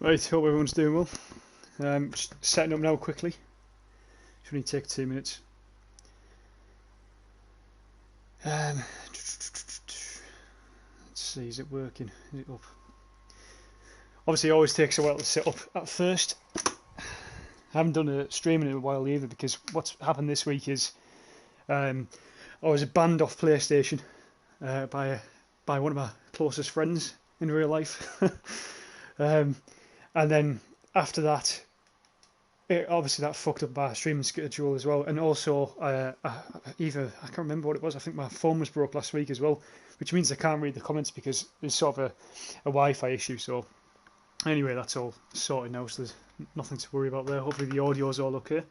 Right, hope everyone's doing well. Just setting up now quickly. Should only take 2 minutes. Let's see, is it working? Is it up? Obviously it always takes a while to set up at first. I haven't done a stream in a while either, because what's happened this week is I was banned off PlayStation by one of my closest friends in real life. And then after that, obviously that fucked up my streaming schedule as well. And also, I can't remember what it was. I think my phone was broke last week as well, which means I can't read the comments because there's sort of a Wi-Fi issue. So anyway, that's all sorted now, so there's nothing to worry about there. Hopefully the audio's all okay.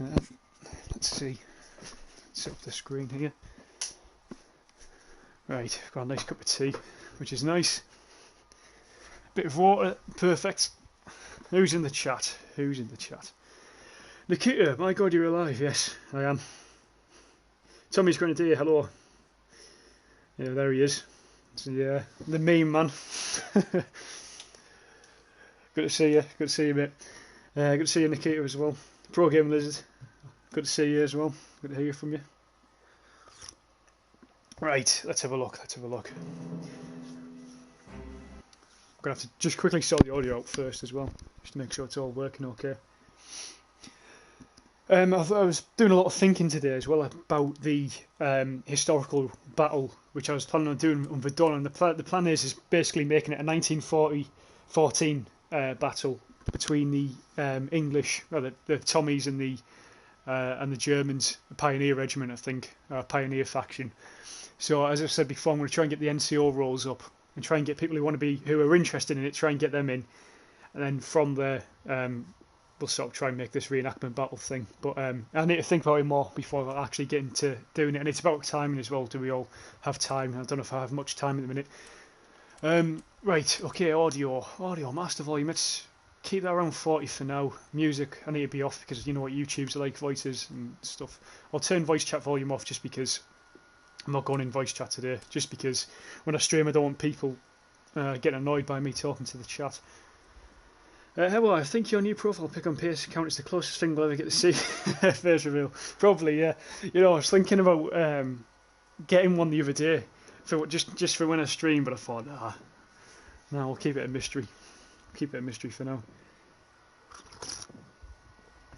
Let's see. Set up the screen here. Right, got a nice cup of tea, which is nice. Bit of water, perfect. Who's in the chat? Who's in the chat? Nikita, my God, you're alive. Yes, I am. Tommy's Grenadier, hello. Yeah, there he is. So, yeah, the meme man. Good to see you. Good to see you, mate. Good to see you, Nikita, as well. Pro Game Lizard. Good to see you as well. Good to hear from you. Right, let's have a look. Let's have a look. I'm going to have to just quickly sort the audio out first as well, just to make sure it's all working okay. I was doing a lot of thinking today as well about the historical battle which I was planning on doing on Verdun, and the plan is basically making it a 1914 battle between the English, well, the Tommies and the Germans, the Pioneer Regiment, I think, Pioneer faction. So as I said before, I'm going to try and get the NCO rolls up and try and get people who are interested in it, try and get them in, and then from there we'll sort of try and make this reenactment battle thing. But I need to think about it more before I actually get into doing it, and it's about timing as well. Do we all have time? I don't know if I have much time at the minute. Right, okay, audio master volume. Let's keep that around 40 for now. Music, I need to be off because you know what YouTube's like, voices and stuff. I'll turn voice chat volume off just because I'm not going in voice chat today, just because when I stream I don't want people getting annoyed by me talking to the chat. Hello, I think your new profile pick on pace account is the closest thing we'll ever get to see. Face reveal. Probably, yeah. You know, I was thinking about getting one the other day, for just for when I stream, but I thought, no, we'll keep it a mystery. Keep it a mystery for now.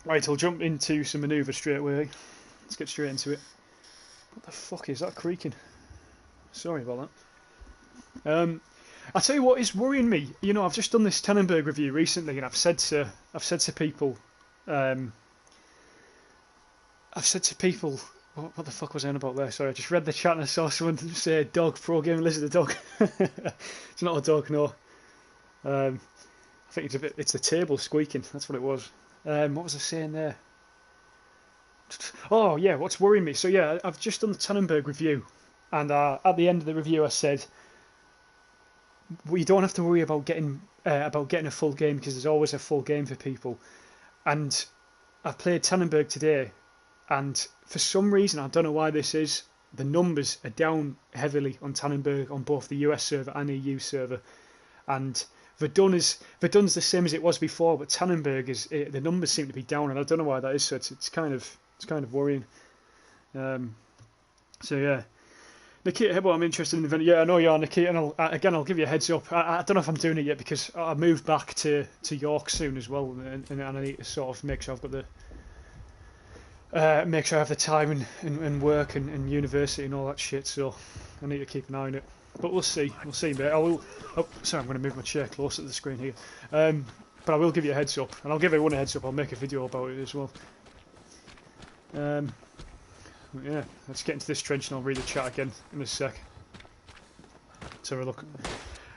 Right, I'll jump into some manoeuvre straight away. Let's get straight into it. What the fuck is that creaking? Sorry about that. I'll tell you what is worrying me. You know, I've just done this Tannenberg review recently, and I've said to people, what the fuck was I on about there? Sorry, I just read the chat and I saw someone say dog, Pro Game Lizard, a dog. It's not a dog, no. I think it's the table squeaking. That's what it was. What was I saying there? Oh yeah, what's worrying me? So yeah, I've just done the Tannenberg review, and at the end of the review I said, we don't have to worry about getting a full game because there's always a full game for people. And I've played Tannenberg today, and for some reason, I don't know why this is, the numbers are down heavily on Tannenberg on both the US server and EU server, and Verdun's the same as it was before, but Tannenberg the numbers seem to be down, and I don't know why that is. So it's kind of worrying. So yeah, Nikita, Hibbo, I'm interested in the event. Yeah, I know you are, Nikita, and I'll give you a heads up. I don't know if I'm doing it yet because I moved back to York soon as well, and I need to sort of make sure I've got make sure I have the time and work and university and all that shit. So I need to keep an eye on it. But we'll see, mate. Sorry, I'm going to move my chair closer to the screen here. But I will give you a heads up, and I'll give everyone a heads up. I'll make a video about it as well. Yeah, let's get into this trench and I'll read the chat again in a sec. Let's have a look.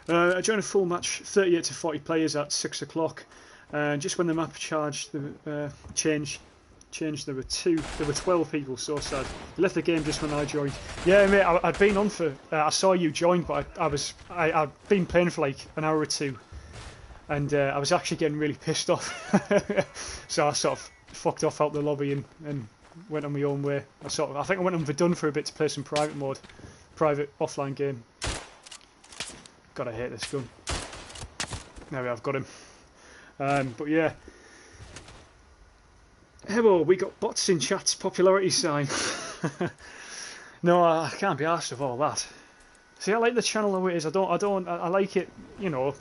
I joined a full match, 38 to 40 players at 6 o'clock. And just when the map changed, there were 12 people, so sad. I left the game just when I joined. Yeah, mate, I'd been on for, I saw you join, but I'd been playing for like an hour or two. And I was actually getting really pissed off. So I sort of fucked off out the lobby and went on my own way. I think I went on Verdun for a bit to play some private offline game. God, I hate this gun. There I've got him. But yeah. Hello, we got bots in chat's popularity sign. No, I can't be arsed with all that. See, I like the channel how it is. I like it. You know,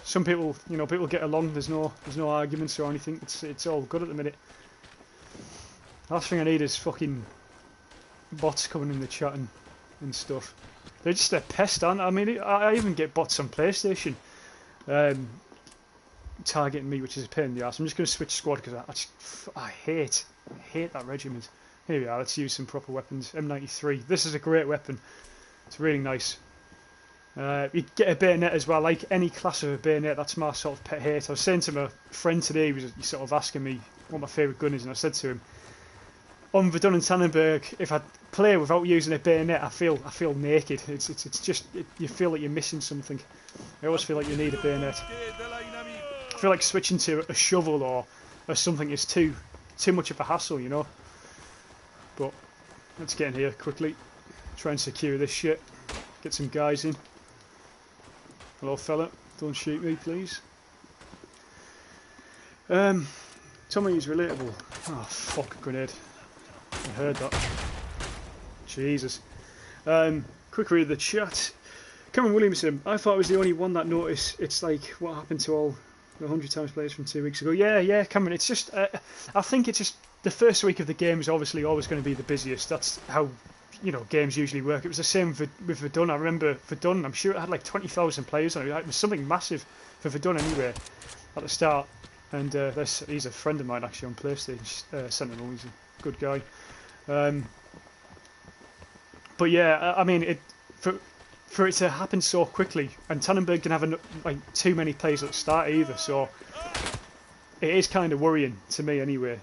some people, people get along. There's no arguments or anything. It's all good at the minute. Last thing I need is fucking bots coming in the chat and stuff. They're just a pest, aren't they? I mean, I even get bots on PlayStation targeting me, which is a pain in the ass. I'm just going to switch squad because I hate that regiment. Here we are. Let's use some proper weapons. M93. This is a great weapon. It's really nice. You get a bayonet as well. Like any class of a bayonet, that's my sort of pet hate. I was saying to my friend today, he was sort of asking me what my favourite gun is, and I said to him, on Verdun and Tannenberg, if I play without using a bayonet, I feel naked. It's just you feel like you're missing something. I always feel like you need a bayonet. I feel like switching to a shovel or something is too much of a hassle, you know. But let's get in here quickly. Try and secure this shit. Get some guys in. Hello, fella. Don't shoot me, please. Tell me he's relatable. Oh, fuck, grenade. I heard that. Jesus. Quick read of the chat. Cameron Williamson. I thought I was the only one that noticed. It's like what happened to all the 100 times players from 2 weeks ago. Yeah, Cameron. It's just. I think it's just the first week of the game is obviously always going to be the busiest. That's how games usually work. It was the same with Verdun. I remember Verdun. I'm sure it had like 20,000 players on it. It was something massive for Verdun anyway at the start. And he's a friend of mine actually on PlayStation. Sentinel. He's a good guy. But yeah, I mean, for it to happen so quickly, and Tannenberg didn't have like too many players at the start either, so it is kind of worrying to me anyway.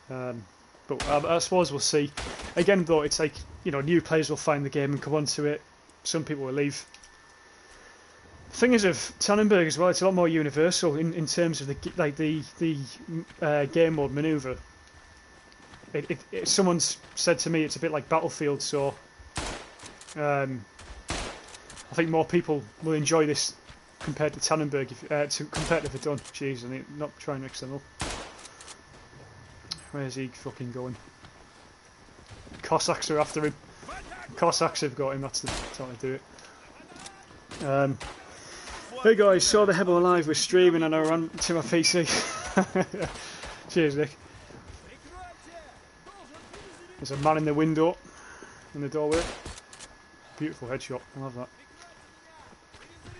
But I suppose we'll see. Again, though, it's like new players will find the game and come onto it. Some people will leave. The thing is of Tannenberg as well, it's a lot more universal in terms of the game mode maneuver. Someone's said to me it's a bit like Battlefield, so I think more people will enjoy this compared to Tannenberg, compared to Verdun. Jeez, I'm not trying to mix them up. Where's he fucking going? Cossacks are after him. Cossacks have got him, that's how they do it. Hey guys, saw the Hebel live with streaming and I ran to my PC. Cheers, Nick. There's a man in the window, in the doorway. Beautiful headshot. I love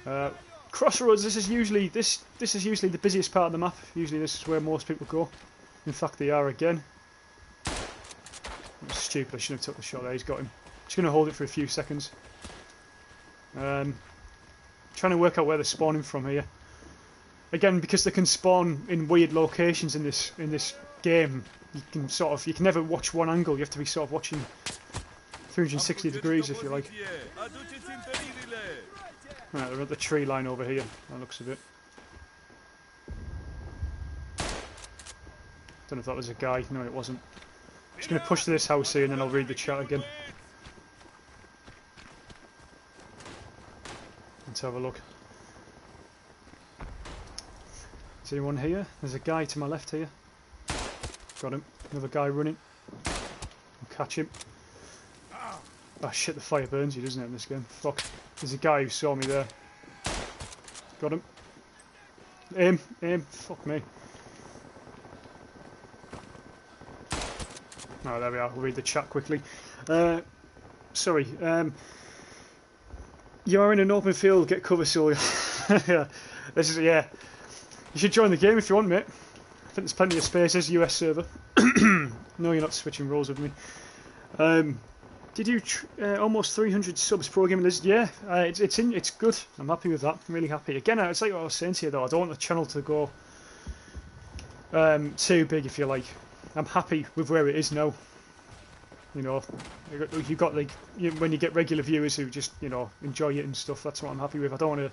that. Crossroads. This is usually the busiest part of the map. Usually, this is where most people go. In fact, they are again. That's stupid. I shouldn't have took the shot there. He's got him. Just going to hold it for a few seconds. Trying to work out where they're spawning from here. Again, because they can spawn in weird locations in this game. You can never watch one angle. You have to be sort of watching 360 degrees if you like. Right, they're at the tree line over here. That looks of it. Don't know if that was a guy. No, it wasn't. Just going to push to this house here and then I'll read the chat again. Let's have a look. Is anyone here? There's a guy to my left here. Got him. Another guy running. I'll catch him. Oh shit, the fire burns you, doesn't it, in this game? Fuck. There's a guy who saw me there. Got him. Aim. Fuck me. Oh, there we are. We'll read the chat quickly. Sorry. You are in an open field. Get cover, Sylvia. Yeah. Yeah. You should join the game if you want, mate. I think there's plenty of spaces. US server. No, you're not switching roles with me. Did you almost 300 subs pro gaming list? Yeah, it's good. I'm happy with that. I'm really happy. Again, it's like what I was saying to you though. I don't want the channel to go too big, if you like. I'm happy with where it is now. You've got like when you get regular viewers who just enjoy it and stuff. That's what I'm happy with. I don't want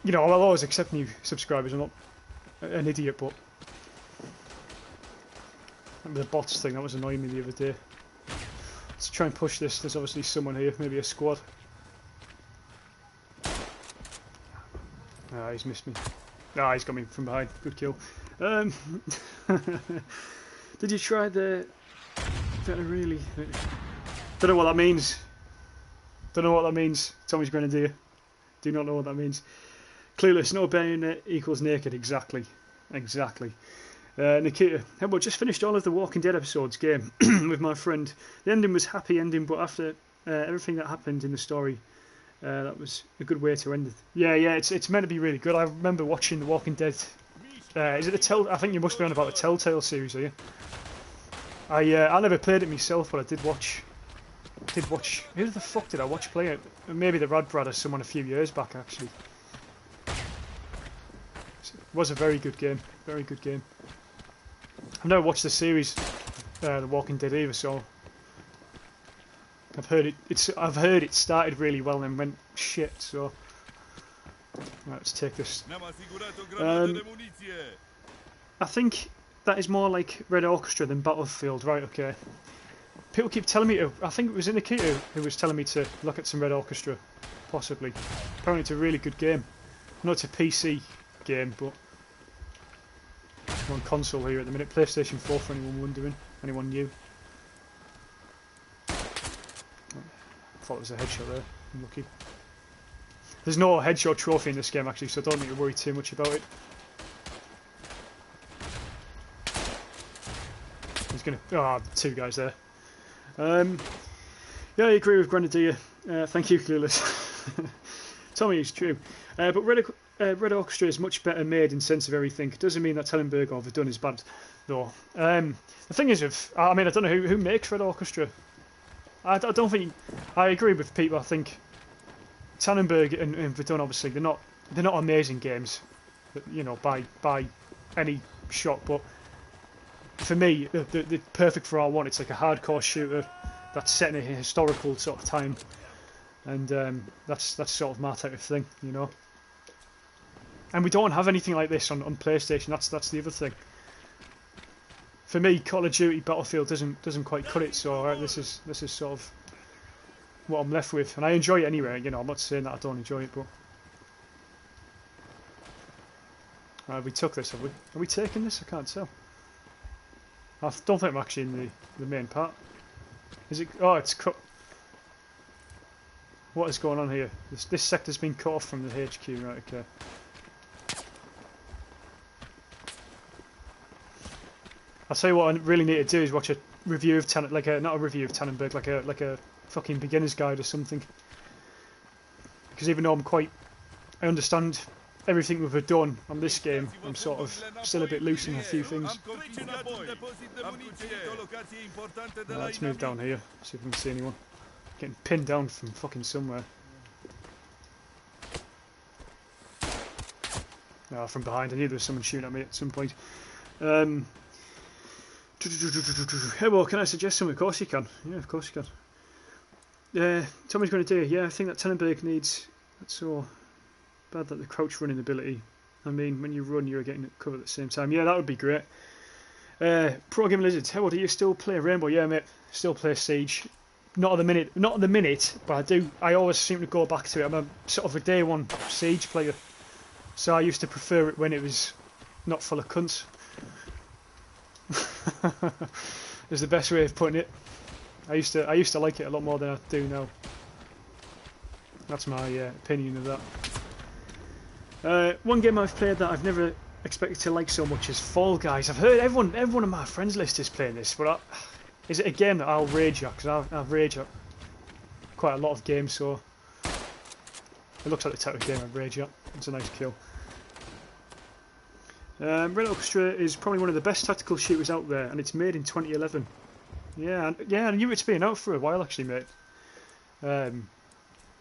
to. I'll always accept new subscribers. I'm not an idiot, but the bots thing that was annoying me the other day. Let's try and push this. There's obviously someone here, maybe a squad. Ah, he's missed me. Ah, he's got me from behind. Good kill. Did you try the... really... Don't know what that means. Don't know what that means. Tommy's Grenadier. Do not know what that means. Clueless. No bayonet equals naked. Exactly. Exactly. Nikita. How about just finished all of the Walking Dead episodes game with my friend. The ending was happy ending, but after everything that happened in the story, that was a good way to end it. Yeah, it's meant to be really good. I remember watching The Walking Dead. Is it the I think you must be on about the Telltale series, are you? I never played it myself, but I did watch. Who the fuck did I watch play it? Maybe the Rad Brad or someone a few years back, actually. It was a very good game. Very good game. I've never watched the series, The Walking Dead either, so I've heard it started really well and went shit. So right, let's take this. I think that is more like Red Orchestra than Battlefield, right? Okay. People keep telling me to. I think it was Nikita who was telling me to look at some Red Orchestra, possibly. Apparently, it's a really good game. I know it's a PC game, but I'm on console here at the minute. PlayStation 4 for anyone wondering, anyone new. I thought there was a headshot there. I'm lucky. There's no headshot trophy in this game actually, so I don't need to worry too much about it. He's gonna. Ah, oh, two guys there. Yeah, I agree with Grenadier. Thank you, Clueless. Tommy, it's true. But Red Orchestra is much better made in sense of everything. It doesn't mean that Tannenberg or Verdun is bad, though. The thing is, I mean, I don't know who makes Red Orchestra. I don't think. I agree with people. I think Tannenberg and Verdun, obviously, they're not amazing games, you know, by any shot. But for me, they're perfect for what I want. It's like a hardcore shooter that's set in a historical sort of time, and that's sort of my type of thing, you know. And we don't have anything like this on PlayStation. That's the other thing. For me, Call of Duty Battlefield doesn't quite cut it. So right, this is sort of what I'm left with, and I enjoy it anyway. You know, I'm not saying that I don't enjoy it, but we took this, have we? Are we taking this? I can't tell. I don't think I'm actually in the main part. Is it? Oh, it's cut. What is going on here? This sector's been cut off from the HQ, right? Okay. I'll tell you what I really need to do is watch a review of not a review of Tannenberg, like a fucking beginner's guide or something. Because even though I understand everything we've done on this game, I'm sort of still a bit loose in a few things. Let's move down here, see if we can see anyone. Getting pinned down from fucking somewhere. From behind. I knew there was someone shooting at me at some point. Hey, well, can I suggest something? Of course you can. Yeah, of course you can. Tommy's going to do. Yeah, I think that Tannenberg needs. That's so bad that the crouch running ability. I mean, when you run, you're getting cover at the same time. Yeah, that would be great. Pro Game Lizards. Hey, well, do you still play Rainbow? Yeah, mate. Still play Siege. Not at the minute. Not at the minute, but I do. I always seem to go back to it. I'm a sort of a day one Siege player, so I used to prefer it when it was not full of cunts. Is the best way of putting it. I used to like it a lot more than I do now. That's my opinion of that. One game I've played that I've never expected to like so much is Fall Guys. I've heard everyone on my friends list is playing this, but is it a game that I'll rage at? Because I've raged at quite a lot of games, so it looks like the type of game I'd rage at. It's a nice kill. Red Orchestra is probably one of the best tactical shooters out there, and it's made in 2011. Yeah, I knew it's been out for a while actually, mate.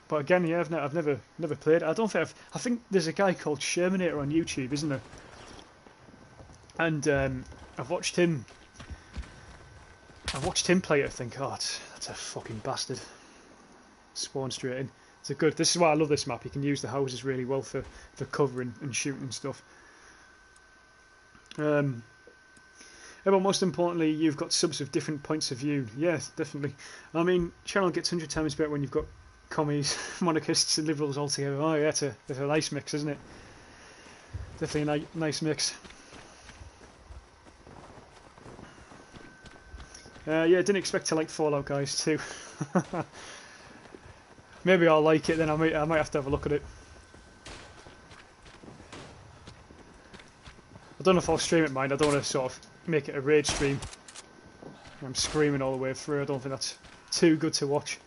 But again, yeah, I've never played it. I think there's a guy called Shermanator on YouTube, isn't there? And I've watched him play it. I think, oh, that's a fucking bastard. Spawn straight in. It's a good. This is why I love this map. You can use the houses really well for covering and shooting and stuff. But most importantly, you've got subs of different points of view. Yes, definitely. I mean, channel gets 100 times better when you've got commies, monarchists, and liberals all together. Oh yeah, it's a nice mix, isn't it? Definitely a nice mix. Yeah, didn't expect to like Fallout Guys too. Maybe I'll like it then. I might have to have a look at it. I don't know if I'll stream it, mind. I don't want to sort of make it a rage stream. I'm screaming all the way through. I don't think that's too good to watch.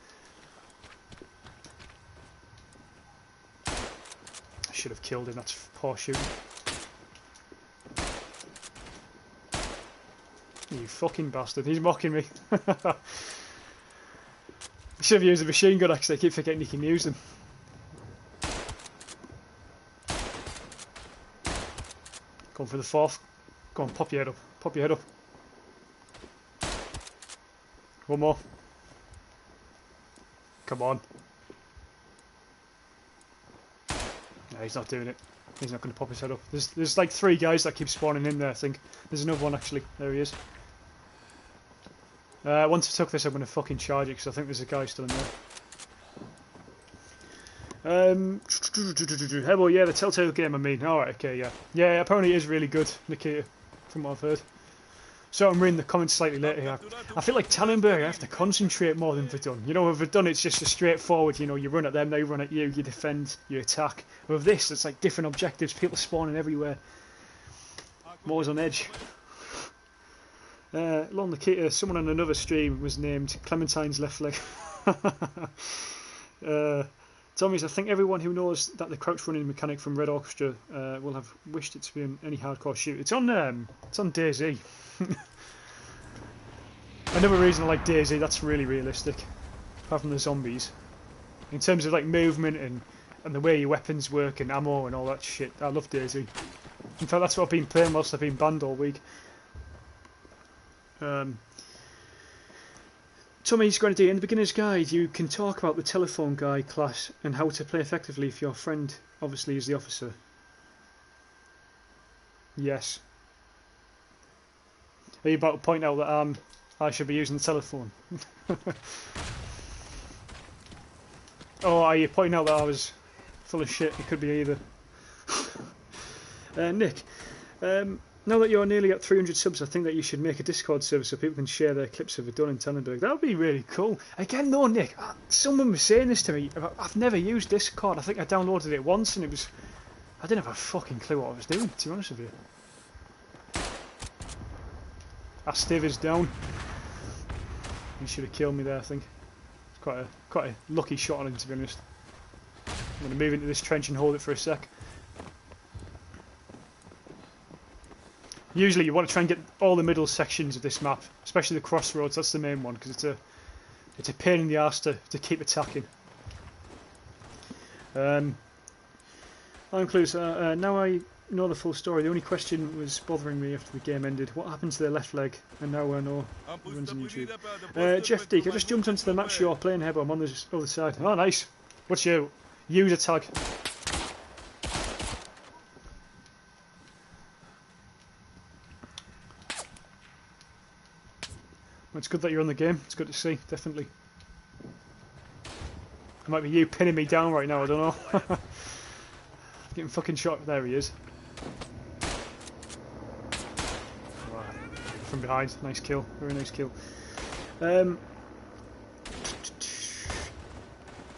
I should have killed him. That's poor shooting. You fucking bastard. He's mocking me. I should have used a machine gun actually. I keep forgetting you can use them. Going for the fourth. Go on, pop your head up. Pop your head up. One more. Come on. No, he's not doing it. He's not going to pop his head up. There's like 3 guys that keep spawning in there, I think. There's another one actually. There he is. Once I took this, I'm going to fucking charge it because I think there's a guy still in there. Hebo, yeah, the Telltale game, I mean. Alright, okay, yeah. Yeah, apparently it is really good, Nikita, from what I've heard. So I'm reading the comments slightly later here. I feel like Tannenberg, I have to concentrate more than Verdun. You know, with Verdun it's just a straightforward, you know, you run at them, they run at you, you defend, you attack. With this, it's like different objectives, people spawning everywhere. I'm always on edge. Lon Nikita, someone on another stream was named Clementine's left leg. Tommy's, I think everyone who knows that the crouch running mechanic from Red Orchestra will have wished it to be in any hardcore shoot. It's on DayZ. Another reason I like DayZ, that's really realistic. Apart from the zombies. In terms of like movement and the way your weapons work and ammo and all that shit, I love DayZ. In fact, that's what I've been playing whilst I've been banned all week. Tommy's going to do in the beginner's guide. You can talk about the telephone guy class and how to play effectively if your friend obviously is the officer. Yes. Are you about to point out that I should be using the telephone? Or are you pointing out that I was full of shit? It could be either. Nick, now that you're nearly at 300 subs, I think that you should make a Discord server so people can share their clips of Verdun and Tannenberg. That would be really cool. Again though, Nick, someone was saying this to me. I've never used Discord. I think I downloaded it once and I didn't have a fucking clue what I was doing, to be honest with you. Astiv is down. He should have killed me there, I think. It's quite a lucky shot on him, to be honest. I'm going to move into this trench and hold it for a sec. Usually you want to try and get all the middle sections of this map, especially the crossroads. That's the main one because it's a pain in the arse to keep attacking. I'm close. Now I know the full story. The only question was bothering me after the game ended. What happened to their left leg? And now I know who runs on YouTube. Jeff Deek, I just jumped onto the match you're playing, Hebo. I'm on the other side. Oh, nice. What's your user tag? It's good that you're on the game. It's good to see, definitely. It might be you pinning me down right now, I don't know. Getting fucking shot. There he is. From behind. Nice kill. Very nice kill.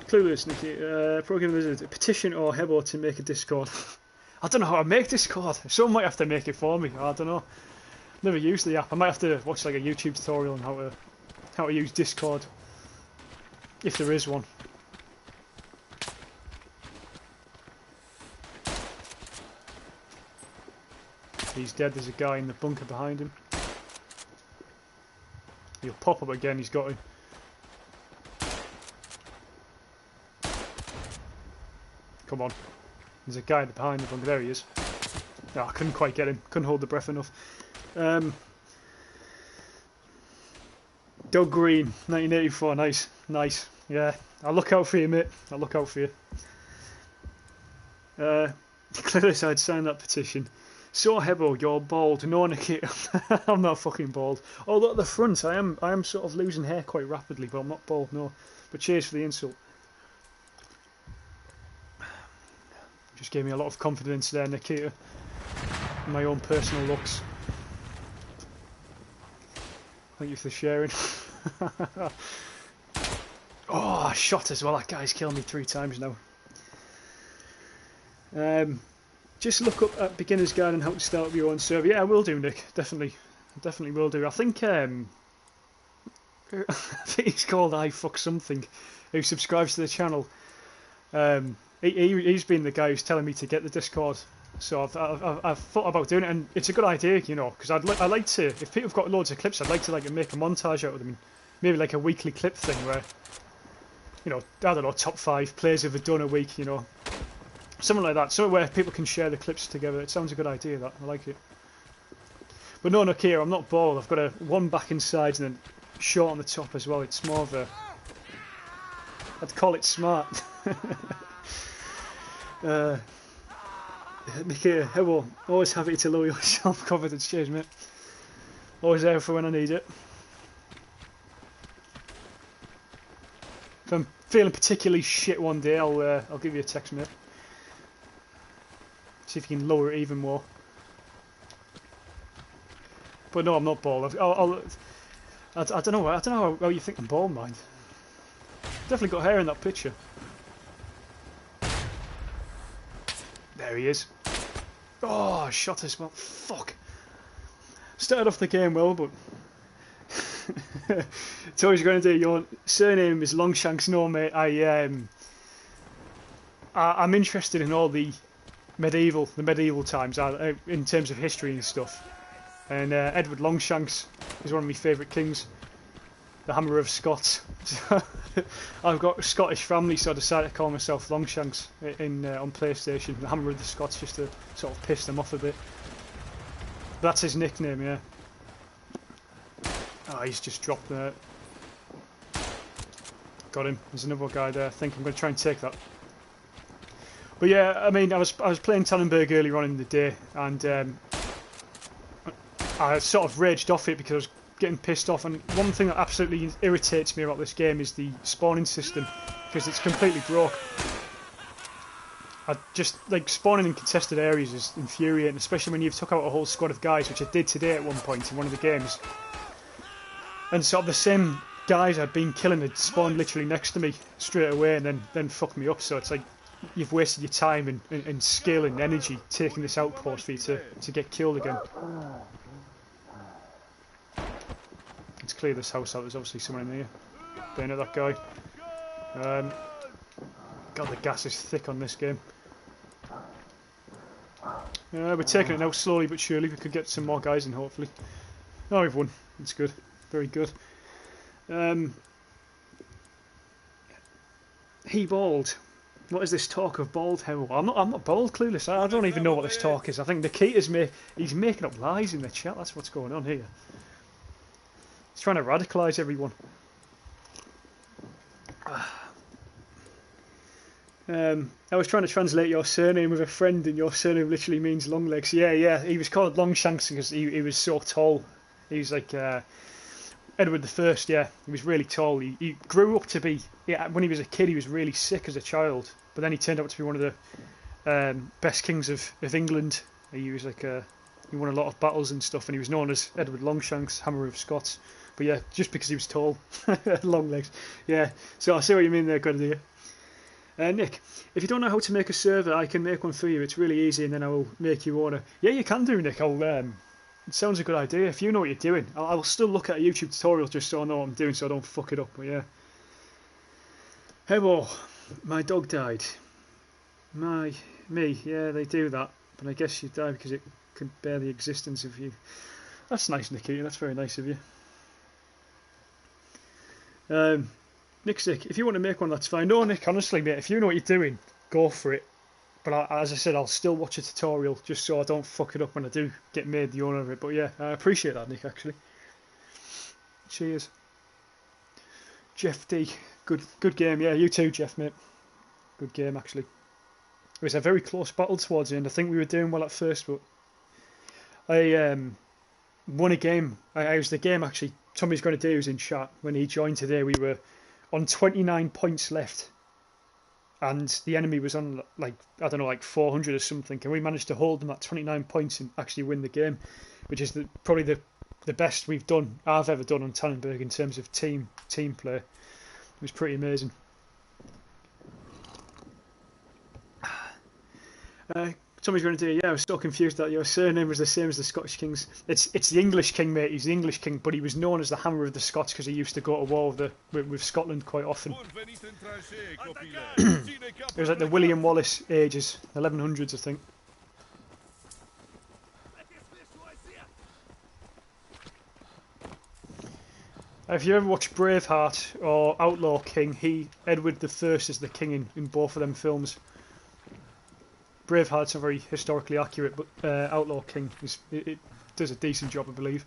Clueless, Nikki. Program Wizard. Petition or Hebo to make a Discord. I don't know how to make Discord. Someone might have to make it for me. I don't know. Never used the app. I might have to watch like a YouTube tutorial on how to use Discord, if there is one. He's dead. There's a guy in the bunker behind him. He'll pop up again. He's got him. Come on. There's a guy behind the bunker. There he is. Oh, I couldn't quite get him. Couldn't hold the breath enough. Doug Green, 1984, nice, nice, yeah, I'll look out for you, mate, I'll look out for you. Clearly I'd sign that petition. So Hebo, you're bald. No, Nikita, I'm not fucking bald. Although at the front I am sort of losing hair quite rapidly, but I'm not bald, no. But cheers for the insult. Just gave me a lot of confidence there, Nikita. my own personal looks. Thank you for sharing. Oh, I shot as well. That guy's killed me 3 times now. Just look up at Beginner's Guide on how to start up your own server. Yeah, I will do, Nick. Definitely will do. I think I think he's called I Fuck Something, who subscribes to the channel. He's been the guy who's telling me to get the Discord. So I've thought about doing it, and it's a good idea, you know, because I'd like to. If people have got loads of clips, I'd like to make a montage out of them, maybe like a weekly clip thing where, you know, I don't know, top 5 plays of Verdun a week, you know, something like that. Somewhere where people can share the clips together. It sounds a good idea. That I like it. But no, here I'm not bald. I've got a 1 back inside and then short on the top as well. It's more of a. I'd call it smart. Nick, hello. Always happy to lower your self-confidence. Cheers, mate. Always there for when I need it. If I'm feeling particularly shit one day, I'll give you a text, mate. See if you can lower it even more. But no, I'm not bald. I don't know how you think I'm bald, mind. Definitely got hair in that picture. There he is. Oh, I shot as well. Fuck. Started off the game well, but it's always going to do. Your surname is Longshanks. No, mate. I'm interested in all the medieval times in terms of history and stuff. And Edward Longshanks is one of my favourite kings. The Hammer of Scots. I've got a Scottish family, so I decided to call myself Longshanks on PlayStation. The Hammer of the Scots, just to sort of piss them off a bit. That's his nickname, yeah. Oh, he's just dropped there. Got him. There's another guy there. I think I'm going to try and take that. But yeah, I mean, I was playing Tannenberg earlier on in the day, and I sort of raged off it because I was getting pissed off. And one thing that absolutely irritates me about this game is the spawning system, because it's completely broke. I just like spawning in contested areas is infuriating, especially when you've took out a whole squad of guys, which I did today at one point in one of the games. And sort of the same guys I'd been killing had spawned literally next to me straight away, and then fucked me up. So it's like you've wasted your time and skill and energy taking this outpost for you to get killed again. Let's clear this house out. There's obviously someone in here. Burn at that guy. God, the gas is thick on this game. We're taking it now slowly but surely. We could get some more guys in, hopefully. Oh, we've won. That's good. Very good. He bald. What is this talk of bald hair? I'm not bald, clueless. I don't even know what this talk is. I think Nikita's he's making up lies in the chat. That's what's going on here. He's trying to radicalise everyone. I was trying to translate your surname with a friend, and your surname literally means long legs. Yeah. He was called Longshanks because he was so tall. He was like Edward I. Yeah, he was really tall. He grew up to be. Yeah, when he was a kid, he was really sick as a child. But then he turned out to be one of the best kings of England. He was like he won a lot of battles and stuff, and he was known as Edward Longshanks, Hammer of Scots. But yeah, just because he was tall, long legs. Yeah, so I see what you mean there, good idea. Nick, if you don't know how to make a server, I can make one for you. It's really easy, and then I will make you owner. Yeah, you can do, Nick. It sounds a good idea. If you know what you're doing, I'll still look at a YouTube tutorial just so I know what I'm doing, so I don't fuck it up. But yeah. Hello, my dog died. Me, yeah, they do that. But I guess you die because it could bear the existence of you. That's nice, Nikki. That's very nice of you. Nick, if you want to make one, that's fine. No, Nick, honestly, mate, if you know what you're doing, go for it. But as I said, I'll still watch a tutorial just so I don't fuck it up when I do get made the owner of it. But yeah, I appreciate that, Nick, actually. Cheers. Jeff D. Good game. Yeah, you too, Jeff, mate. Good game, actually. It was a very close battle towards the end. I think we were doing well at first, but I won a game. I was the game, actually, Tommy's going to do was in chat. When he joined today, we were on 29 points left. and the enemy was on like, I don't know, like 400 or something, and we managed to hold them at 29 points and actually win the game, which is probably the best I've ever done on Tannenberg in terms of team play. It was pretty amazing. Tommy's going to do, yeah, I was so confused that your surname was the same as the Scottish King's. It's the English King, mate. He's the English King, but he was known as the Hammer of the Scots because he used to go to war with Scotland quite often. It was like the William Wallace ages, 1100s, I think. If you ever watch Braveheart or Outlaw King, Edward the First is the king in both of them films. Braveheart's not very historically accurate, but Outlaw King it does a decent job, I believe.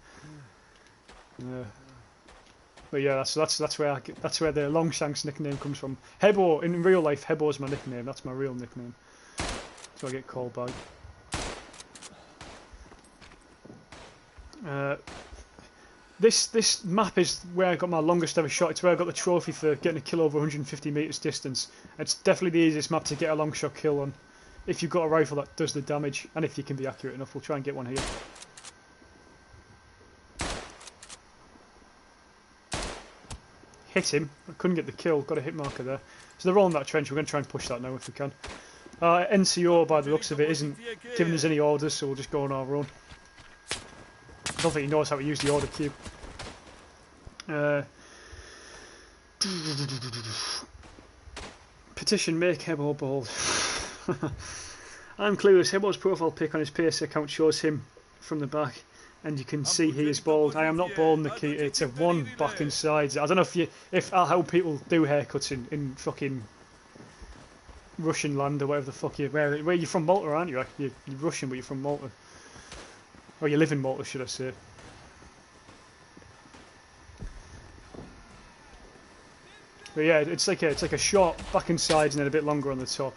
But yeah, that's where the Longshanks nickname comes from. Hebbo, in real life, Hebbo is my nickname. That's my real nickname. So I get called by. This map is where I got my longest ever shot. It's where I got the trophy for getting a kill over 150 meters distance. It's definitely the easiest map to get a long shot kill on. If you've got a rifle that does the damage, and if you can be accurate enough, we'll try and get one here. Hit him. I couldn't get the kill. Got a hit marker there. So they're all in that trench. We're going to try and push that now if we can. NCO, by the looks of it, isn't giving us any orders, so we'll just go on our own. I don't think he knows how to use the order queue. Petition, make Hebbo bald. I'm clueless. Hebbo's profile pic on his PS account shows him from the back, and you can see he is bald. I am not bald, Nikita. It's a one back and sides. I don't know if how people do haircuts in fucking Russian land or whatever the fuck where you're from. Malta, aren't you? You're Russian, but you're from Malta, or you live in Malta, should I say? But yeah, it's like a short back and sides and then a bit longer on the top.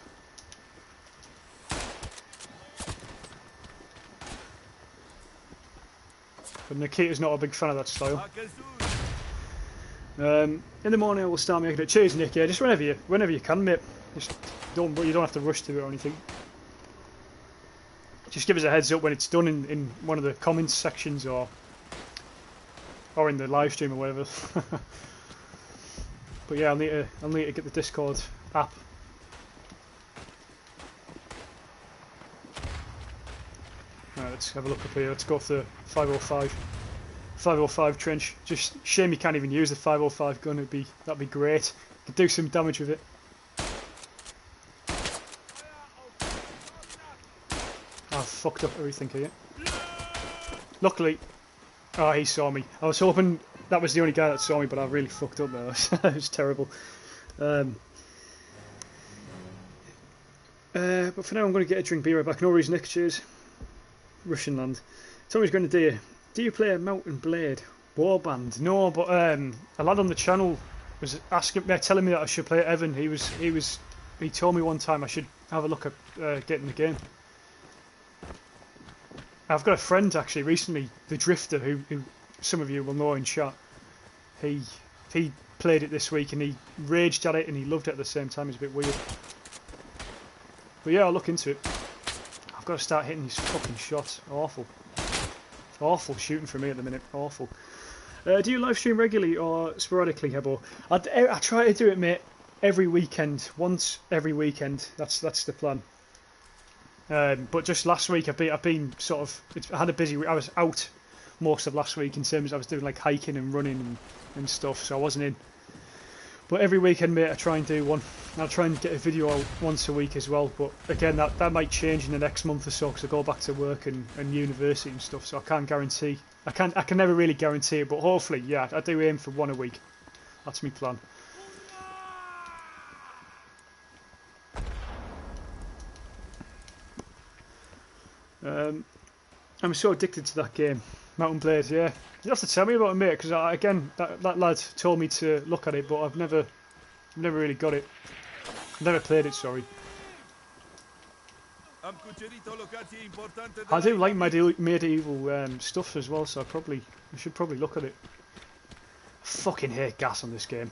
But Nikita's not a big fan of that style. In the morning I will start making it. Cheers, Nick. Yeah, just whenever you can, mate. Just you don't have to rush to it or anything. Just give us a heads up when it's done in one of the comments sections or in the live stream or whatever. But yeah, I'll need to get the Discord app. Right, let's have a look up here. Let's go for the 505 trench. Just shame you can't even use the 505 gun. That'd be great. Could do some damage with it. I've fucked up everything here. Luckily, he saw me. I was hoping that was the only guy that saw me, but I really fucked up there. It was terrible. But for now, I'm going to get a drink. Be right back. No worries, Nick. Cheers. Russian land. Tommy's going to do you play a Mountain Blade warband? No, but a lad on the channel was telling me that I should play Evan. He told me one time I should have a look at getting the game. I've got a friend actually recently, the Drifter, who some of you will know in chat. He played it this week and he raged at it and he loved it at the same time. It's a bit weird. But yeah, I'll look into it. I've got to start hitting these fucking shots. Awful. Awful shooting for me at the minute. Awful. Do you live stream regularly or sporadically, Hebbo? I try to do it, mate, every weekend. Once every weekend. That's the plan. But just last week I've been sort of, I had a busy week. I was out most of last week in terms of I was doing like hiking and running and stuff, so I wasn't in. But every weekend, mate, I try and do one. I'll try and get a video out once a week as well. But again, that might change in the next month or so because I go back to work and university and stuff. So I can't guarantee. I can never really guarantee it. But hopefully, yeah, I do aim for one a week. That's my plan. I'm so addicted to that game, Mountain Blade. Yeah, you have to tell me about it, mate, because again, that lad told me to look at it, but I've never really got it. I've never played it. Sorry. I do like medieval stuff as well, so I should probably look at it. I fucking hate gas on this game.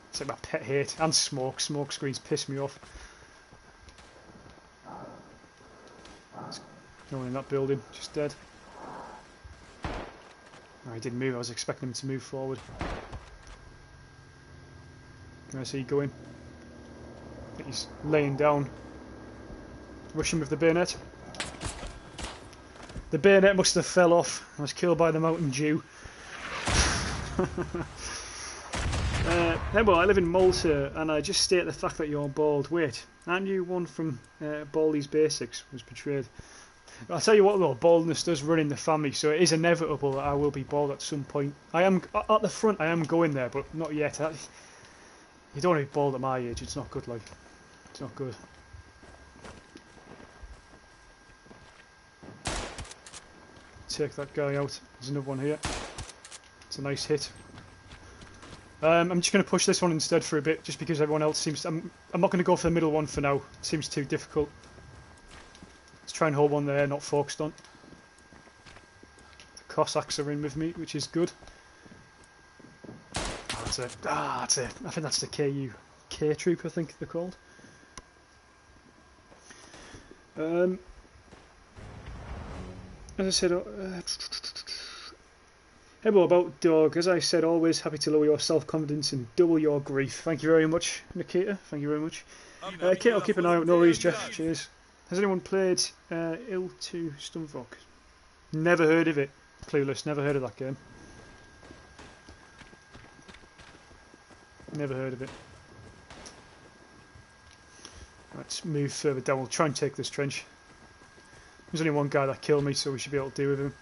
It's like my pet hate, and smoke. Smoke screens piss me off. No one in that building, just dead. Oh, he didn't move, I was expecting him to move forward. Where's he going? I think he's laying down. Rushing with the bayonet. The bayonet must have fell off. I was killed by the Mountain Dew. Well, I live in Malta, and I just state the fact that you're bald. Wait, aren't you one from Baldy's Basics? Was betrayed. I'll tell you what though, baldness does run in the family, so it is inevitable that I will be bald at some point. I am at the front. I am going there, but not yet. You don't want to be bald at my age. It's not good. Like, it's not good. Take that guy out. There's another one here. It's a nice hit. I'm just going to push this one instead for a bit, just because everyone else seems... I'm not going to go for the middle one for now. It seems too difficult. Let's try and hold one there, not focused on. The Cossacks are in with me, which is good. Oh, that's it. Ah, that's it. I think that's the KUK troop, I think they're called. As I said... Hello about dog. As I said, always happy to lower your self-confidence and double your grief. Thank you very much, Nikita. Thank you very much. Kate, I'll keep an eye out. No worries, Jeff. Cheers. Has anyone played Ill to Stunvock? Never heard of it. Clueless. Never heard of that game. Never heard of it. Let's move further down. We'll try and take this trench. There's only one guy that killed me, so we should be able to deal with him.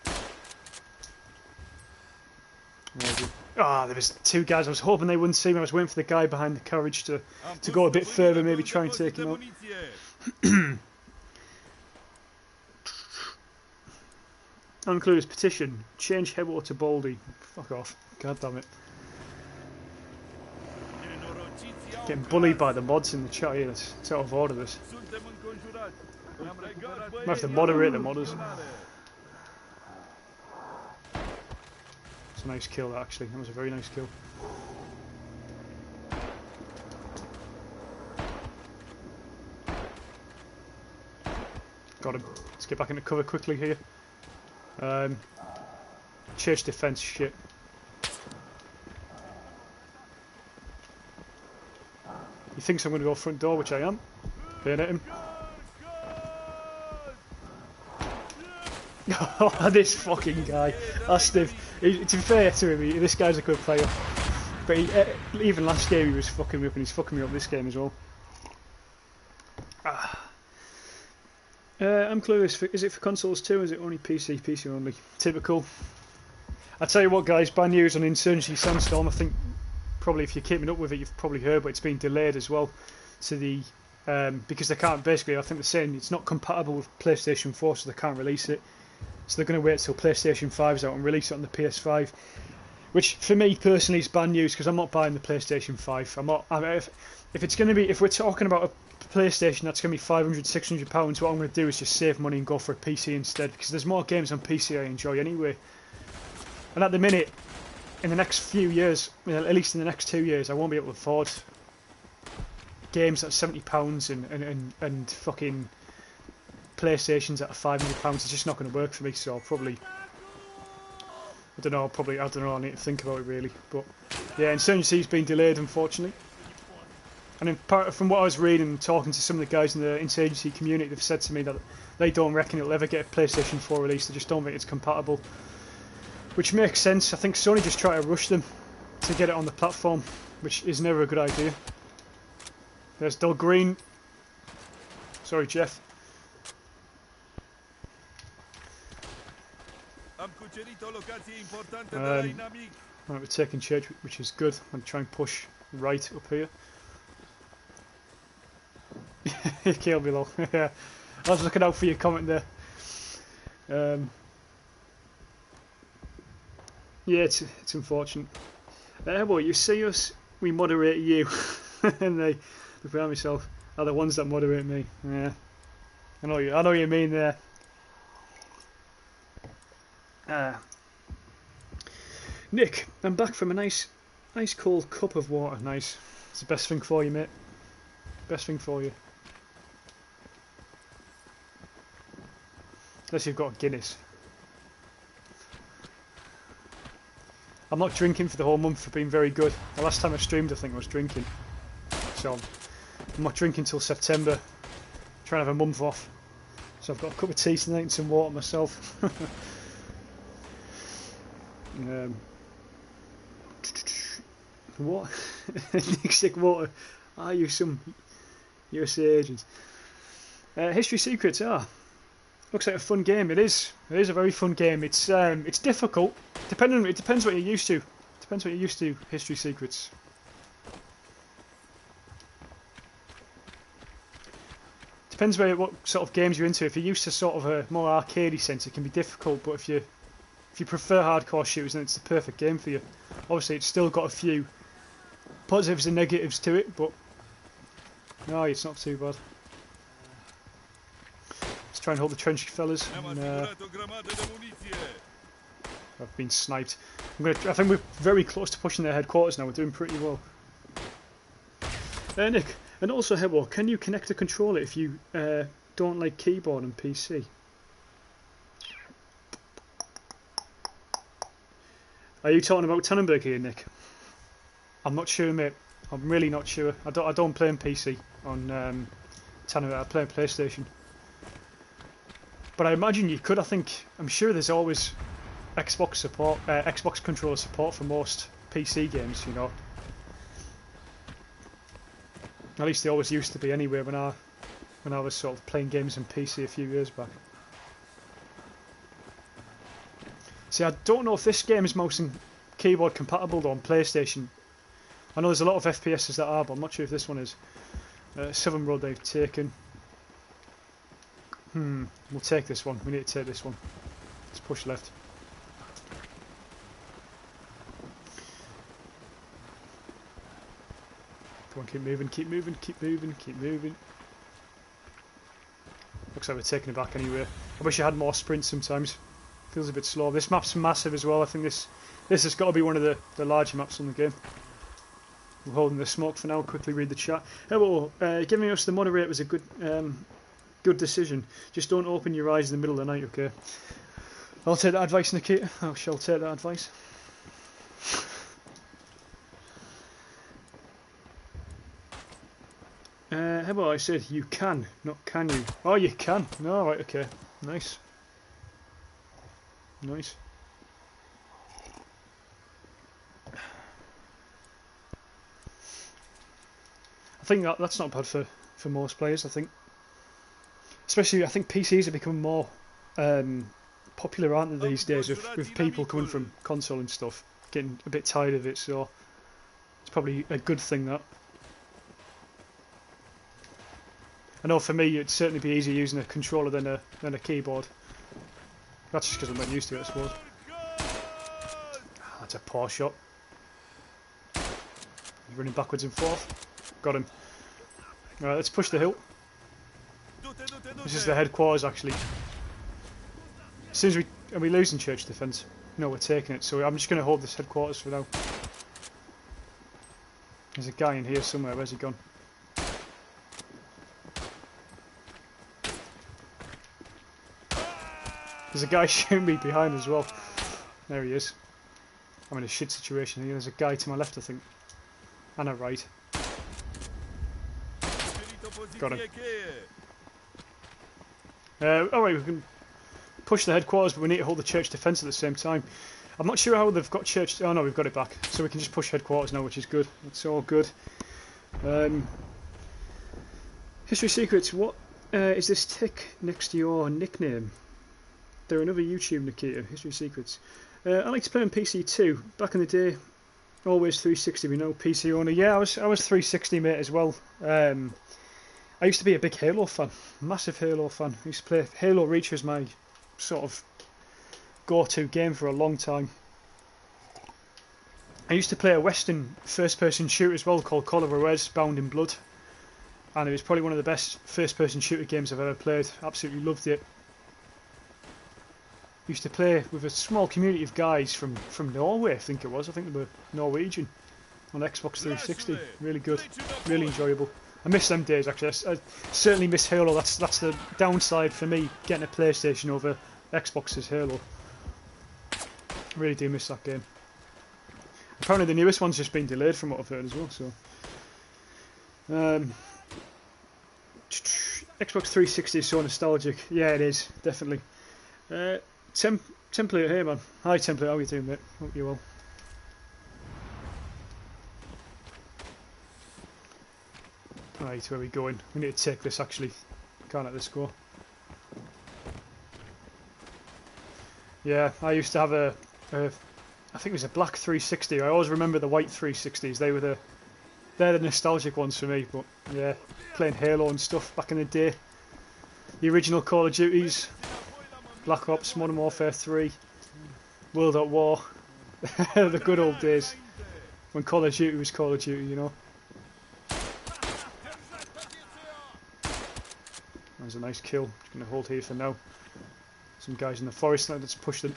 Ah, there was two guys. I was hoping they wouldn't see me. I was waiting for the guy behind the carriage to go a bit further, maybe try and take him out. Uncluded petition. Change Hebel to Baldy. Fuck off. God damn it. Getting bullied by the mods in the chat here. It's out of order, this. I have to moderate the modders. It's a nice kill, actually. That was a very nice kill. Got him. Let's get back into cover quickly here. Church defense shit. He thinks I'm going to go front door, which I am. Bayonet him. Oh, this fucking guy. To be fair to him, this guy's a good player. But even last game he was fucking me up, and he's fucking me up this game as well. I'm clueless. Is it for consoles too, or is it only PC? PC only. Typical. I tell you what, guys, bad news on Insurgency Sandstorm. I think probably if you're keeping up with it, you've probably heard, but it's been delayed as well to the because they can't. Basically, I think they're saying it's not compatible with PlayStation 4, so they can't release it. So they're going to wait till PlayStation 5's out and release it on the PS5, which for me personally is bad news because I'm not buying the PlayStation 5. If we're talking about a PlayStation that's going to be £500–600, what I'm going to do is just save money and go for a PC instead, because there's more games on PC I enjoy anyway. And at the minute, in the next few years, at least in the next 2 years, I won't be able to afford games at £70 and fucking PlayStations at £500. It's just not going to work for me. So I'll probably, I don't know. I need to think about it really. But yeah, Insurgency's been delayed, unfortunately. And from what I was reading and talking to some of the guys in the Insurgency community, they've said to me that they don't reckon it'll ever get a PlayStation 4 release. They just don't think it's compatible, which makes sense. I think Sony just try to rush them to get it on the platform, which is never a good idea. There's Del Green. Sorry, Jeff. Right, we're taking church, which is good. I'm going to try and push right up here. Kill below. Yeah, I was looking out for your comment there. Yeah, it's unfortunate. Well, you see us, we moderate you, and they prepare myself are the ones that moderate me. Yeah, I know you mean there. Nick, I'm back from a nice cold cup of water. Nice. It's the best thing for you, mate. Best thing for you. Unless you've got a Guinness. I'm not drinking for the whole month for being very good. The last time I streamed I think I was drinking. So I'm not drinking till September. Trying to have a month off. So I've got a cup of tea tonight and some water myself. What? Nick Stick Water. Are you some USA agent? History Secrets. Looks like a fun game. It is. It is a very fun game. It's difficult. It depends what you're used to. Depends what you're used to. History Secrets. Depends what sort of games you're into. If you're used to sort of a more arcadey sense, it can be difficult. But if you prefer hardcore shooters, then it's the perfect game for you. Obviously, it's still got a few positives and negatives to it, but no, it's not too bad. Let's try and hold the trench, fellas. And, I've been sniped. I think we're very close to pushing their headquarters now. We're doing pretty well. Nick, and also Hebo, can you connect a controller if you don't like keyboard and PC? Are you talking about Tannenberg here, Nick? I'm not sure, mate. I'm really not sure. I don't play on PC on Tannenberg. I play on PlayStation. But I imagine you could. I'm sure there's always Xbox support, Xbox controller support for most PC games. You know. At least they always used to be anyway when I was sort of playing games on PC a few years back. See, I don't know if this game is mouse and keyboard compatible though on PlayStation. I know there's a lot of FPSs that are, but I'm not sure if this one is. Southern Road they've taken. We'll take this one. We need to take this one. Let's push left. Come on, keep moving, keep moving, keep moving, keep moving. Looks like we're taking it back anyway. I wish I had more sprint sometimes. Feels a bit slow. This map's massive as well. I think this has got to be one of the larger maps on the game. We're holding the smoke for now. Quickly read the chat. Hello, giving us the moderator was a good decision. Just don't open your eyes in the middle of the night, okay? I'll take that advice, Nikita. I shall take that advice. How about I said you can, not can you? Oh, you can. No, right, okay. Nice. Nice. I think that's not bad for most players, I think. Especially, I think PCs are becoming more popular, aren't they, these days, with people coming from console and stuff, getting a bit tired of it, so it's probably a good thing, that. I know for me it'd certainly be easier using a controller than a keyboard. That's just because I'm not used to it, I suppose. That's a poor shot. He's running backwards and forth. Got him. Alright, let's push the hill. This is the headquarters, actually. As soon as are we losing church defence? No, we're taking it, so I'm just going to hold this headquarters for now. There's a guy in here somewhere. Where's he gone? There's a guy shooting me behind as well. There he is. I'm in a shit situation here. There's a guy to my left, I think. And a right. Got him. Alright, we can push the headquarters, but we need to hold the church defence at the same time. I'm not sure how they've got church... Oh no, we've got it back. So we can just push headquarters now, which is good. It's all good. History Secrets, what is this tick next to your nickname? They're another YouTube, Nikita. History Secrets. I like to play on PC too. Back in the day, always 360. We know PC owner. Yeah, I was 360 mate as well. I used to be a big Halo fan, massive Halo fan. I used to play Halo Reach as my sort of go-to game for a long time. I used to play a Western first-person shooter as well called Call of Juarez, Bound in Blood, and it was probably one of the best first-person shooter games I've ever played. Absolutely loved it. Used to play with a small community of guys from Norway, I think it was. I think they were Norwegian on Xbox 360. Really good, really enjoyable. miss them days actually. I certainly miss Halo. That's the downside for me getting a PlayStation over Xbox is Halo. I really do miss that game. Apparently the newest one's just been delayed from what I've heard as well. So, Xbox 360 is so nostalgic. Yeah, it is definitely. Template here, man. Hi, Template. How are you doing, mate? Hope you're well. Right, where are we going? We need to take this actually. Can't let this go. Yeah, I used to have a I think it was a black 360. I always remember the white 360s. They're the nostalgic ones for me. But yeah, playing Halo and stuff back in the day. The original Call of Duties, Black Ops, Modern Warfare 3, World at War. The good old days when Call of Duty was Call of Duty, you know. That was a nice kill. Just going to hold here for now. Some guys in the forest now. Let's push them.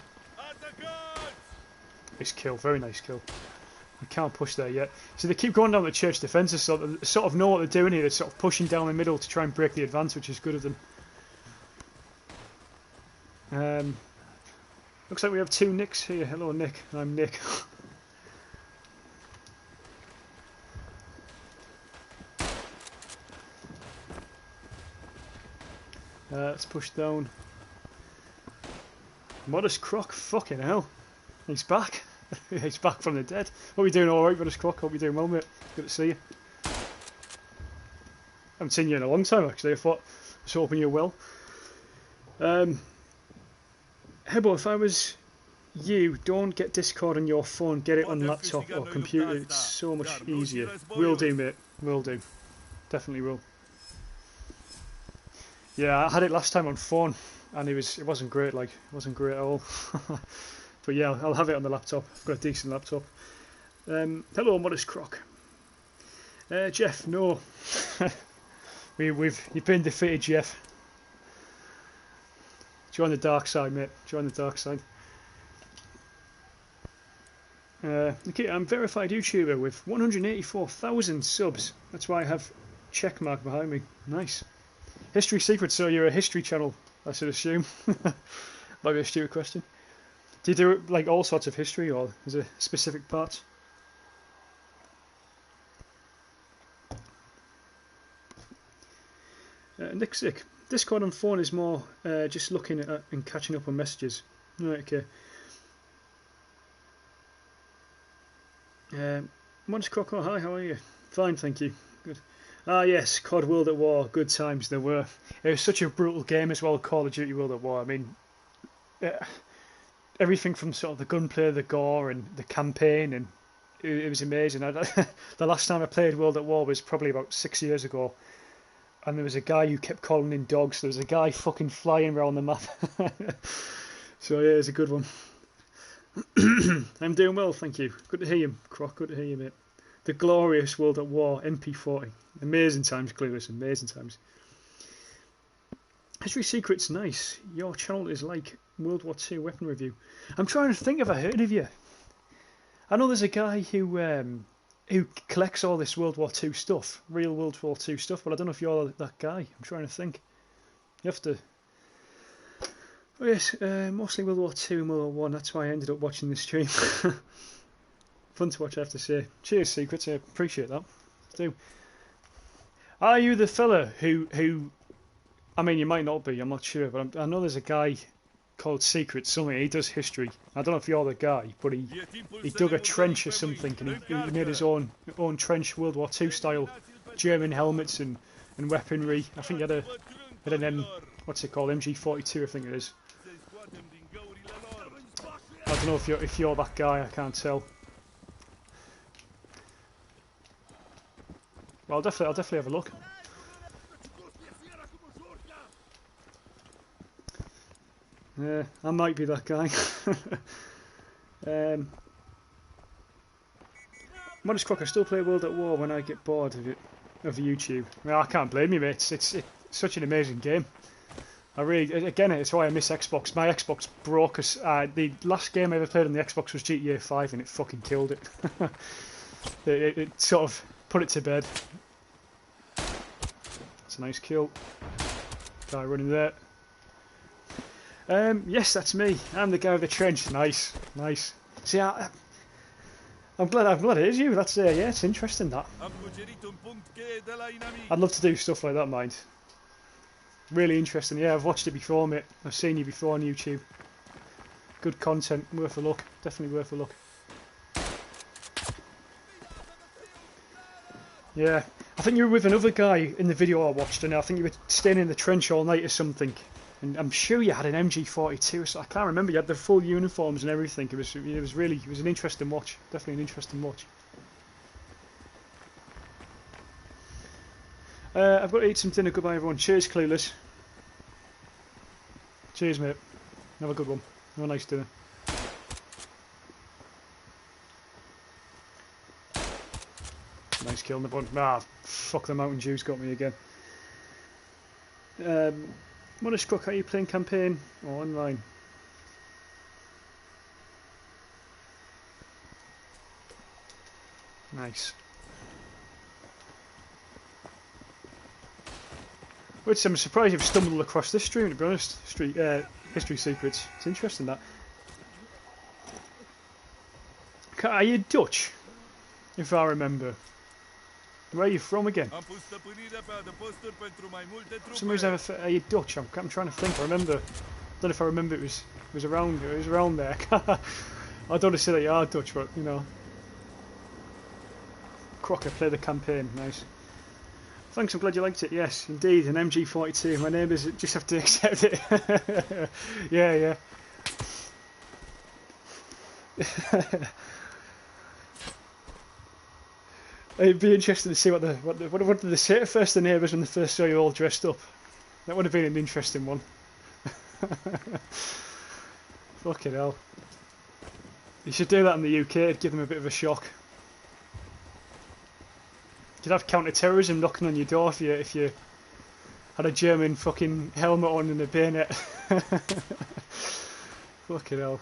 Nice kill, very nice kill. We can't push there yet. So they keep going down the church defences, so they sort of know what they're doing here. They're sort of pushing down the middle to try and break the advance, which is good of them. Looks like we have two Nicks here. Hello, Nick. I'm Nick. Let's push down. Modest Croc, fucking hell. He's back. He's back from the dead. Hope you're doing alright, Modest Croc. Hope you're doing well, mate. Good to see you. I haven't seen you in a long time, actually. I was hoping you're well. Hebo, if I was you, don't get Discord on your phone. Get it on laptop or computer. It's so much easier. Will do, mate. Will do. Definitely will. Yeah, I had it last time on phone, and it wasn't great. Like, it wasn't great at all. But yeah, I'll have it on the laptop. I've got a decent laptop. Hello, Modest Croc. Jeff, no. You've been defeated, Jeff. Join the dark side, mate. Join the dark side. Okay, I'm a verified YouTuber with 184,000 subs. That's why I have checkmark behind me. Nice. History secrets, so you're a history channel, I should assume. Might be a stupid question. Do you do like all sorts of history, or is it specific parts? Nick Sick. Discord on phone is more just looking at and catching up on messages. Right, okay. Modest Croc, hi, how are you? Fine, thank you. Good. Ah yes, COD World at War, good times there were. It was such a brutal game as well, Call of Duty World at War. I mean, everything from sort of the gunplay, the gore, and the campaign, and it was amazing. The last time I played World at War was probably about 6 years ago, and there was a guy who kept calling in dogs. There was a guy fucking flying around the map. So yeah, it was a good one. I'm doing well, thank you. Good to hear you, Croc. Good to hear you, mate. The glorious World at War, MP40. Amazing times, Clueless. Amazing times. History Secrets, nice. Your channel is like World War II weapon review. I'm trying to think if I heard of you. I know there's a guy who collects all this World War II stuff, real World War II stuff, but I don't know if you're that guy. I'm trying to think. You have to. Oh yes, mostly World War II and World War I. That's why I ended up watching this stream. Fun to watch, I have to say. Cheers, Secrets. I appreciate that. I do. Are you the fella who? I mean, you might not be. I'm not sure, but I know there's a guy called Secret something. He does history. I don't know if you're the guy, but he dug a trench or something, and he made his own trench, World War II style, German helmets and weaponry. I think he had an what's it called, MG42, I think it is. I don't know if you're that guy. I can't tell. Well, I'll definitely have a look. Yeah, I might be that guy. Modest Croc, I still play World at War when I get bored of YouTube. Well, I can't blame you, mate. It's such an amazing game. It's why I miss Xbox. My Xbox broke us. The last game I ever played on the Xbox was GTA 5, and it fucking killed it. It sort of put it to bed. That's a nice kill. Guy running there. Yes, that's me. I'm the guy with the trench. Nice, nice. See, I'm glad it is you. That's yeah, it's interesting that. I'd love to do stuff like that, mind. Really interesting. Yeah, I've watched it before, mate. I've seen you before on YouTube. Good content, worth a look. Definitely worth a look. Yeah, I think you were with another guy in the video I watched, and I think you were staying in the trench all night or something. And I'm sure you had an MG42, so I can't remember. You had the full uniforms and everything. It was an interesting watch. Definitely an interesting watch. I've got to eat some dinner. Goodbye, everyone. Cheers, Clueless. Cheers, mate. Have a good one. Have a nice dinner. Nice kill in the bun. Ah, fuck, the Mountain Dew's got me again. Modest Cook, are you playing campaign or online? Nice. Which I'm surprised you've stumbled across this stream, to be honest. History Secrets. It's interesting that. Are you Dutch? If I remember. Where are you from again? For some reason, are you Dutch? I'm trying to think. I remember. I don't know if I remember it was around there. I don't want to say that you are Dutch, but you know. Crocker, play the campaign. Nice. Thanks. I'm glad you liked it. Yes, indeed, an MG42. My name is. Just have to accept it. Yeah. It'd be interesting to see what did they say at first, the neighbours, when they first saw you all dressed up. That would have been an interesting one. Fucking hell. You should do that in the UK, it'd give them a bit of a shock. You'd have counter-terrorism knocking on your door if you had a German fucking helmet on and a bayonet. Fucking hell.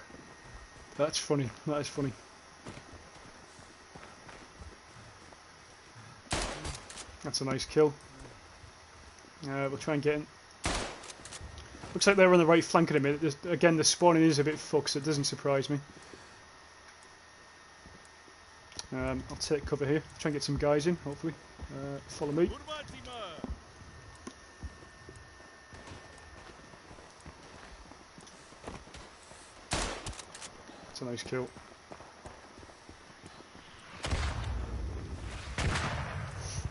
That's funny, that is funny. That's a nice kill. We'll try and get in. Looks like they're on the right flank in a minute. Again, the spawning is a bit fucked, so it doesn't surprise me. I'll take cover here. Try and get some guys in, hopefully. Follow me. That's a nice kill.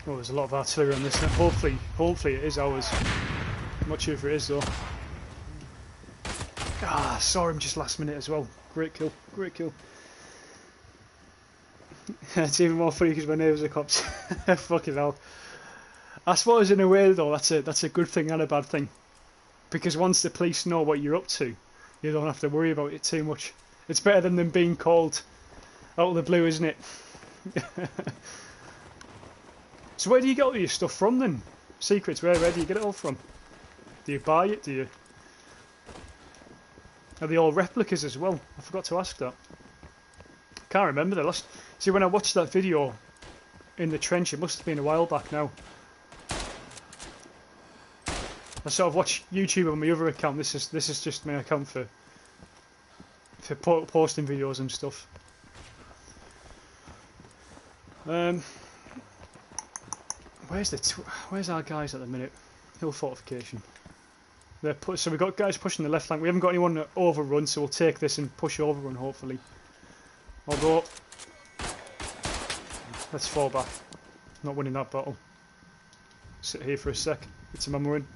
Oh, there's a lot of artillery on this. Hopefully it is ours. I'm not sure if it is though. Ah, saw him just last minute as well. Great kill, great kill. It's even more funny because my neighbours are cops. Fucking hell. I suppose in a way though, that's a good thing and a bad thing. Because once the police know what you're up to, you don't have to worry about it too much. It's better than them being called out of the blue, isn't it? So where do you get all your stuff from then? Secrets, where do you get it all from? Do you buy it? Are they all replicas as well? I forgot to ask that. I can't remember the last. See, when I watched that video in the trench, it must have been a while back now. I sort of watch YouTube on my other account. This is just my account for posting videos and stuff. Where's our guys at the minute? Hill fortification. So we've got guys pushing the left flank. We haven't got anyone to overrun, so we'll take this and push overrun hopefully. Although, let's fall back. Not winning that battle. Sit here for a sec. Get some ammo in.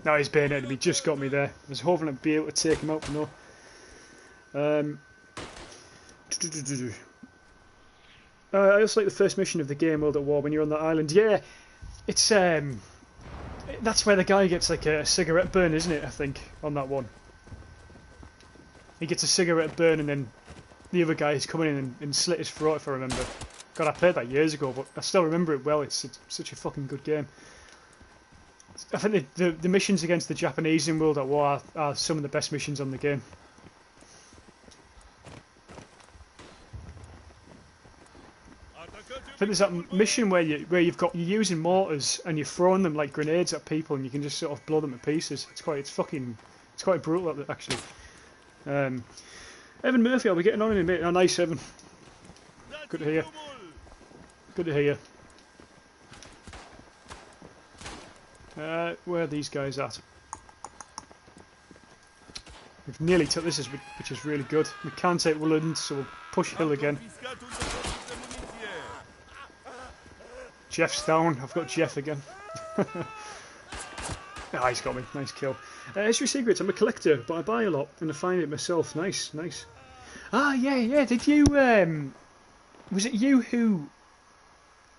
Now he's bayoneted me. Just got me there. I was hoping I'd be able to take him out, but no. I also like the first mission of the game, World at War, when you're on that island. Yeah, it's that's where the guy gets like a cigarette burn, isn't it? I think on that one, he gets a cigarette burn, and then the other guy is coming in and slit his throat. If I remember, God, I played that years ago, but I still remember it well. It's such a fucking good game. I think the missions against the Japanese in World at War are some of the best missions on the game. think there's that mission where you're using mortars and you're throwing them like grenades at people and you can just sort of blow them to pieces. It's quite brutal actually. Evan Murphy, I'll be getting on in a minute. Oh, nice, Evan. Good to hear you. Good to hear you. Where are these guys at? We've nearly took this, which is really good. We can't take Woodland, so we'll push hill again. Jeff's down. I've got Jeff again. Ah, he's got me. Nice kill. History Secrets. I'm a collector, but I buy a lot and I find it myself. Nice, nice. Ah, yeah. Did you? Was it you who?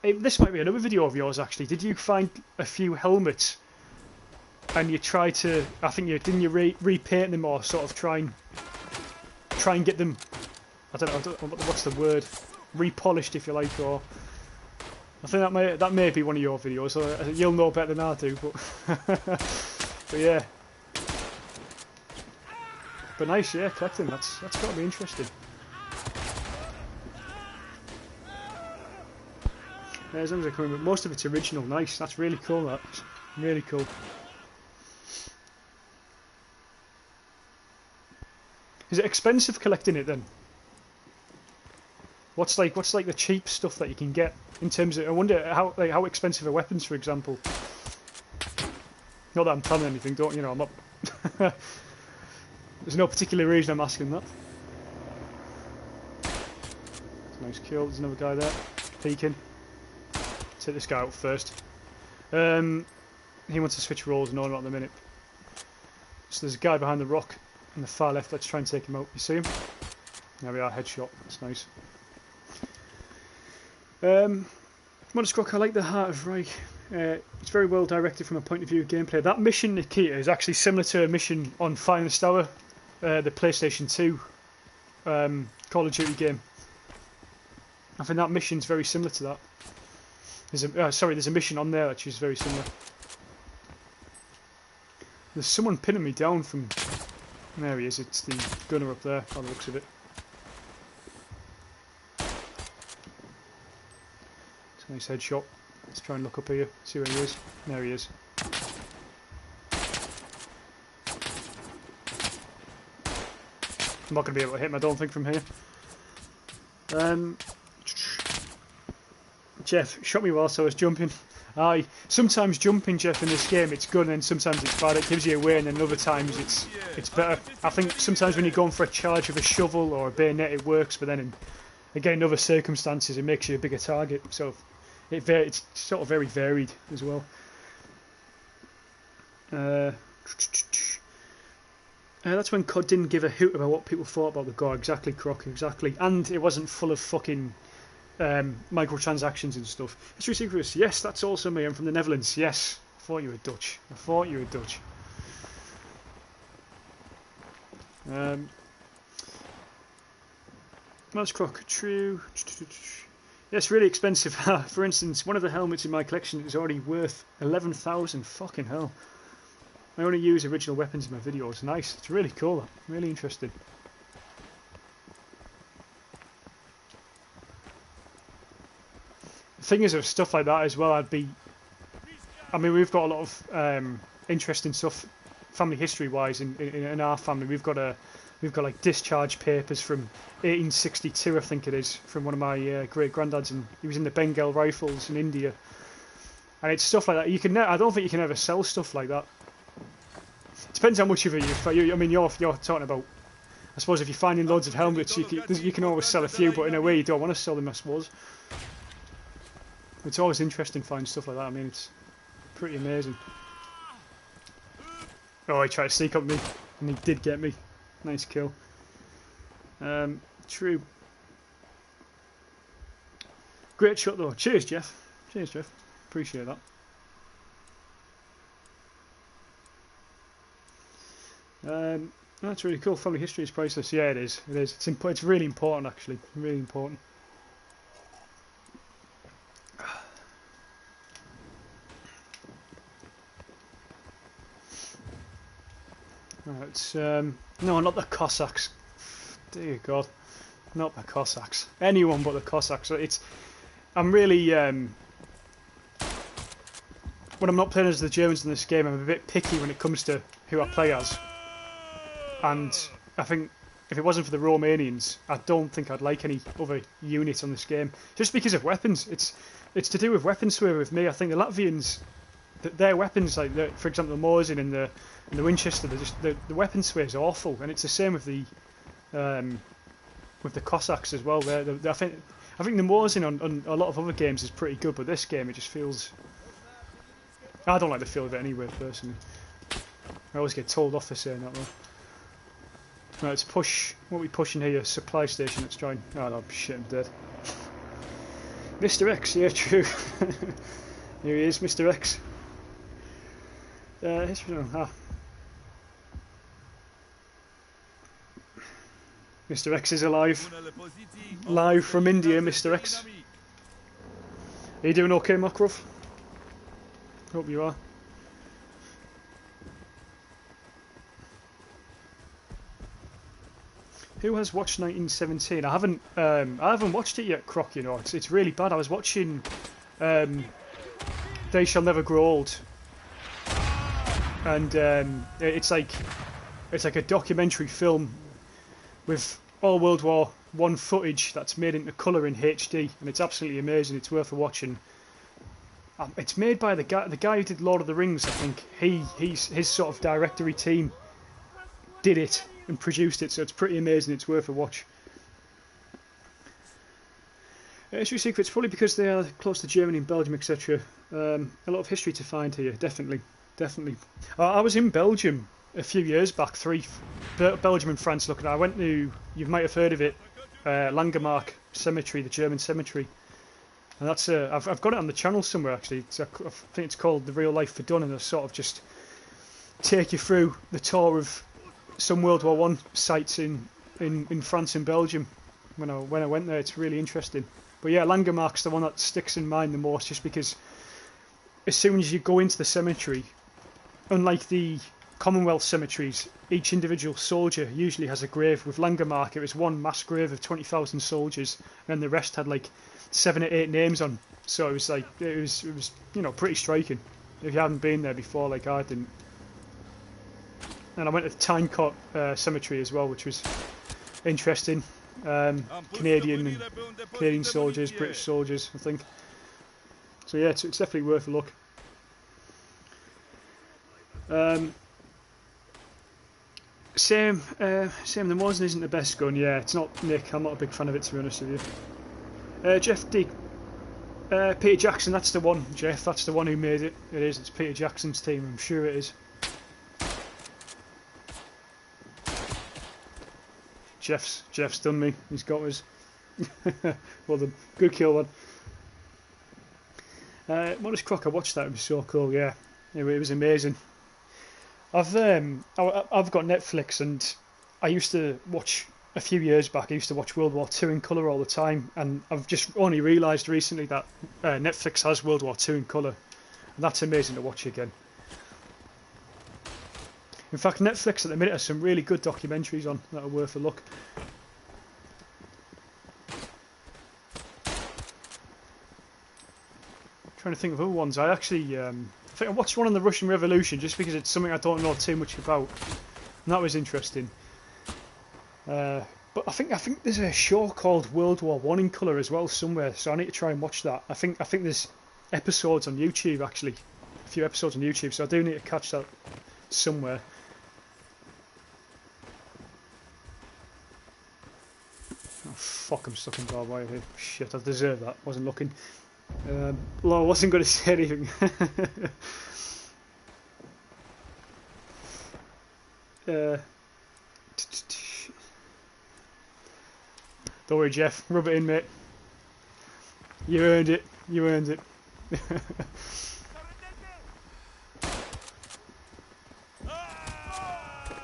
This might be another video of yours actually. Did you find a few helmets and you tried to? I think didn't you repaint them or sort of try and get them? I don't know what's the word. Repolished, if you like, or. I think that may be one of your videos. So you'll know better than I do, but but yeah. But nice, yeah, collecting. That's got to be interesting. Yeah, as long as they're coming, but most of it's original. Nice. That's really cool. That's really cool. Is it expensive collecting it then? What's like the cheap stuff that you can get in terms of? I wonder how expensive are weapons, for example. Not that I'm telling anything, don't you know? I'm not. There's no particular reason I'm asking that. It's a nice kill. There's another guy there, peeking. Take this guy out first. He wants to switch roles. No, not in a minute. So there's a guy behind the rock on the far left. Let's try and take him out. You see him? There we are. Headshot. That's nice. Modest Croc, I like the Heart of Reich. It's very well directed from a point of view of gameplay. That mission, Nikita, is actually similar to a mission on Finest Hour, the PlayStation 2 Call of Duty game. I think that mission's very similar to that. There's a mission on there which is very similar. There's someone pinning me down from... There he is, it's the gunner up there, by the looks of it. Nice headshot. Let's try and look up here, see where he is. There he is. I'm not going to be able to hit him, I don't think, from here. Jeff shot me whilst I was jumping. Aye, sometimes jumping, Jeff, in this game it's good and sometimes it's bad. It gives you away and then other times it's better. I think sometimes when you're going for a charge with a shovel or a bayonet it works, but then again in other circumstances it makes you a bigger target. So it's sort of very varied as well. That's when COD didn't give a hoot about what people thought about the gore. Exactly, Croc, exactly. And it wasn't full of fucking microtransactions and stuff. History Secrets, yes, that's also me. I'm from the Netherlands. Yes, I thought you were Dutch. I thought you were Dutch. That's Croc, true. Yes, really expensive. For instance, one of the helmets in my collection is already worth 11,000. Fucking hell. I only use original weapons in my videos. Nice. It's really cool. Really interesting. The thing is, with stuff like that as well, I mean, we've got a lot of interesting stuff, family history-wise. In our family, we've got like discharge papers from 1862, I think it is, from one of my great granddads, and he was in the Bengal Rifles in India. And it's stuff like that. I don't think you can ever sell stuff like that. Depends how much of it I mean, you're talking about. I suppose if you're finding loads of helmets, you can always sell a few, but in a way you don't want to sell them, I suppose. It's always interesting to find stuff like that. I mean, it's pretty amazing. Oh, he tried to sneak up me, and he did get me. Nice kill. True. Great shot though. Cheers, Jeff. Cheers, Jeff. Appreciate that. That's really cool. Family history is priceless. Yeah, it is. It is. It's really important, actually. Really important. It's no, not the Cossacks. Dear God, not the Cossacks. Anyone but the Cossacks. It's I'm really when I'm not playing as the Germans in this game, I'm a bit picky when it comes to who I play as. And I think if it wasn't for the Romanians, I don't think I'd like any other units on this game. Just because of weapons. It's to do with weapon sway with me. I think the Latvians, their weapons, like for example the Mosin and the Winchester, the weapon sway is awful, and it's the same with the Cossacks as well. I think the Mosin on a lot of other games is pretty good, but this game it just feels. I don't like the feel of it anyway, personally. I always get told off for saying that though. Right, let's push. What are we pushing here? Supply station. Let's try and. Oh no, shit, I'm dead. Mr. X, yeah, true. Here he is, Mr. X. Mr. X is alive. Live from India, Mr. X. Are you doing okay, Makrov? Hope you are. Who has watched 1917? I haven't watched it yet, Croc. You know, it's really bad. I was watching They Shall Never Grow Old, and it's like a documentary film with all World War I footage that's made into colour in HD, and it's absolutely amazing. It's worth a watching. It's made by the guy who did Lord of the Rings. I think his sort of directory team did it and produced it, so it's pretty amazing. It's worth a watch. History secrets, probably because they are close to Germany and Belgium, etc. A lot of history to find here, definitely. I was in Belgium a few years back, Belgium and France. Looking, I went to, you might have heard of it, Langemark Cemetery, the German cemetery, and that's I've got it on the channel somewhere actually. I think it's called The Real Life Verdun, and I sort of just take you through the tour of some World War I sites in France and Belgium when I went there. It's really interesting. But yeah, Langemark's the one that sticks in mind the most, just because as soon as you go into the cemetery, unlike the Commonwealth cemeteries, each individual soldier usually has a grave. With Langemark, it was one mass grave of 20,000 soldiers, and the rest had like 7 or 8 names on. So it was like it was you know, pretty striking if you haven't been there before, like I didn't. And I went to Tannenberg cemetery as well, which was interesting. Canadian soldiers, British soldiers, I think. So yeah, it's definitely worth a look. Same. The Mosin isn't the best gun. Yeah, it's not, Nick. I'm not a big fan of it, to be honest with you. Jeff D. Peter Jackson. That's the one. Jeff. That's the one who made it. It is. It's Peter Jackson's team. I'm sure it is. Jeff's done me. He's got us. Well done. Good kill, man. Modest Croc, I watched that. It was so cool. Yeah, it was amazing. I've got Netflix, and I used to watch a few years back. I used to watch World War II in colour all the time, and I've just only realised recently that Netflix has World War II in colour, and that's amazing to watch again. In fact, Netflix at the minute has some really good documentaries on that are worth a look. Trying to think of other ones. I actually, I think I watched one on the Russian Revolution just because it's something I don't know too much about, and that was interesting. But I think there's a show called World War I in colour as well somewhere, so I need to try and watch that. I think there's episodes on YouTube actually, a few episodes on YouTube, so I do need to catch that somewhere. Oh fuck, I'm stuck in barbed wire here. Shit, I deserve that. Wasn't looking. Well, I wasn't going to say anything. Don't worry, Jeff. Rub it in, mate. You earned it. You earned it.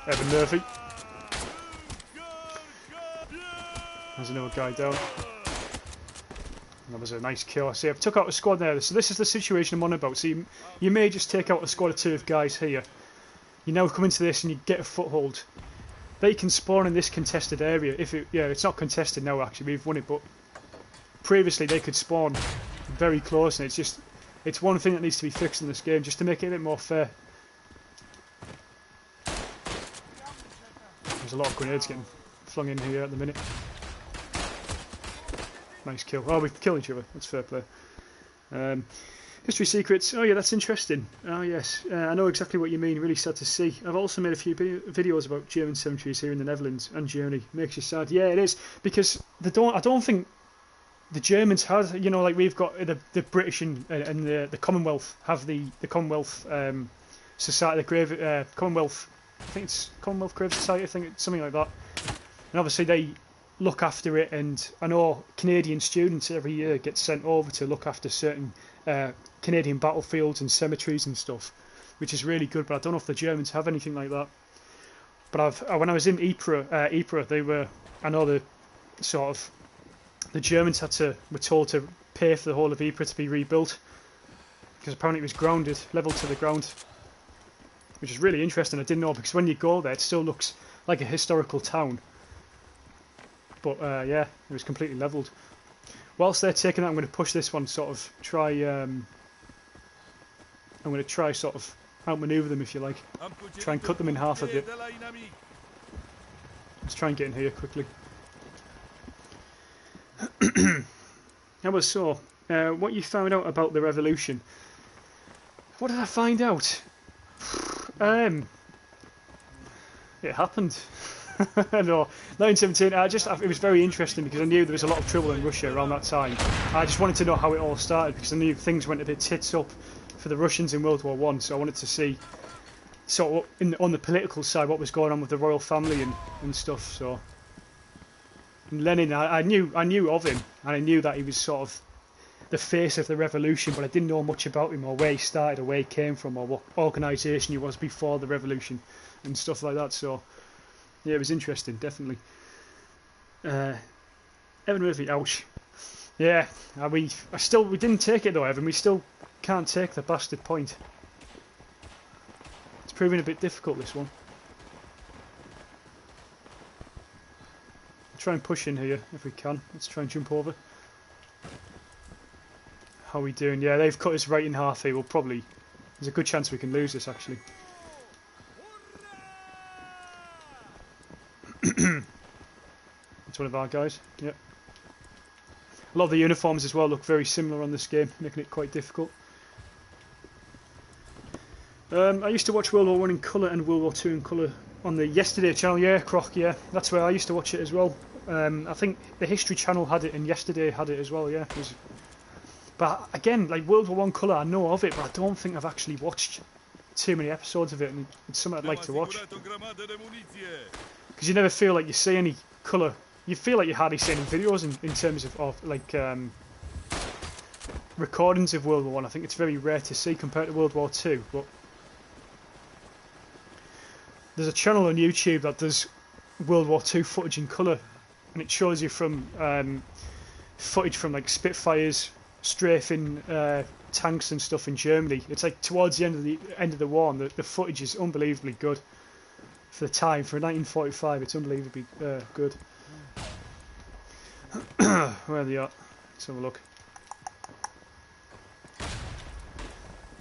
Evan Murphy. There's another guy down. That was a nice kill. I see I've took out a squad there. So this is the situation I'm on about. So you may just take out a squad of 2 of guys here. You now come into this and you get a foothold. They can spawn in this contested area. If it, yeah, it's not contested now actually. We've won it, but previously they could spawn very close, and it's one thing that needs to be fixed in this game just to make it a bit more fair. There's a lot of grenades getting flung in here at the minute. Nice kill. Oh, we kill each other. That's fair play. History secrets. Oh yeah, that's interesting. Oh yes, I know exactly what you mean. Really sad to see. I've also made a few videos about German cemeteries here in the Netherlands and Germany. Makes you sad. Yeah, it is, because I don't think the Germans had. You know, like we've got the British and the Commonwealth have the Commonwealth Society, the Grave Commonwealth. I think it's Commonwealth Grave Society. I think it's something like that. And obviously they look after it, and I know Canadian students every year get sent over to look after certain Canadian battlefields and cemeteries and stuff, which is really good. But I don't know if the Germans have anything like that. But when I was in Ypres, they were, I know the Germans were told to pay for the whole of Ypres to be rebuilt, because apparently it was grounded, leveled to the ground, which is really interesting. I didn't know, because when you go there, it still looks like a historical town. But yeah, it was completely levelled. Whilst they're taking that, I'm going to push this one, sort of try. I'm going to try sort of outmaneuver them, if you like. Try and cut them in half a bit. Let's try and get in here quickly. How was so? What you found out about the revolution? What did I find out? It happened. No, 1917. It was very interesting because I knew there was a lot of trouble in Russia around that time. I just wanted to know how it all started, because I knew things went a bit tits up for the Russians in World War I. So I wanted to see, sort of, on the political side, what was going on with the royal family and stuff. So and Lenin, I knew of him, and I knew that he was sort of the face of the revolution, but I didn't know much about him, or where he started, or where he came from, or what organisation he was before the revolution and stuff like that. So yeah, it was interesting, definitely. Evan Murphy, ouch. Yeah, we didn't take it though, Evan. We still can't take the bastard point. It's proving a bit difficult, this one. Try and push in here if we can. Let's try and jump over. How are we doing? Yeah, they've cut us right in half here. There's a good chance we can lose this, actually. It's one of our guys. Yep. A lot of the uniforms as well look very similar on this game, making it quite difficult. I used to watch World War I in colour and World War II in colour on the Yesterday channel. Yeah, Croc, yeah. That's where I used to watch it as well. I think the History channel had it and Yesterday had it as well, yeah. But again, like World War I colour, I know of it, but I don't think I've actually watched too many episodes of it, and it's something I'd like to watch. Because you never feel like you see any colour. You feel like you hardly see any videos in terms of like recordings of World War I. I think it's very rare to see compared to World War II. But there's a channel on YouTube that does World War II footage in colour, and it shows you from footage from like Spitfires strafing tanks and stuff in Germany. It's like towards the end of the war, and the footage is unbelievably good for the time. For 1945, it's unbelievably good. Where are they at? Let's have a look.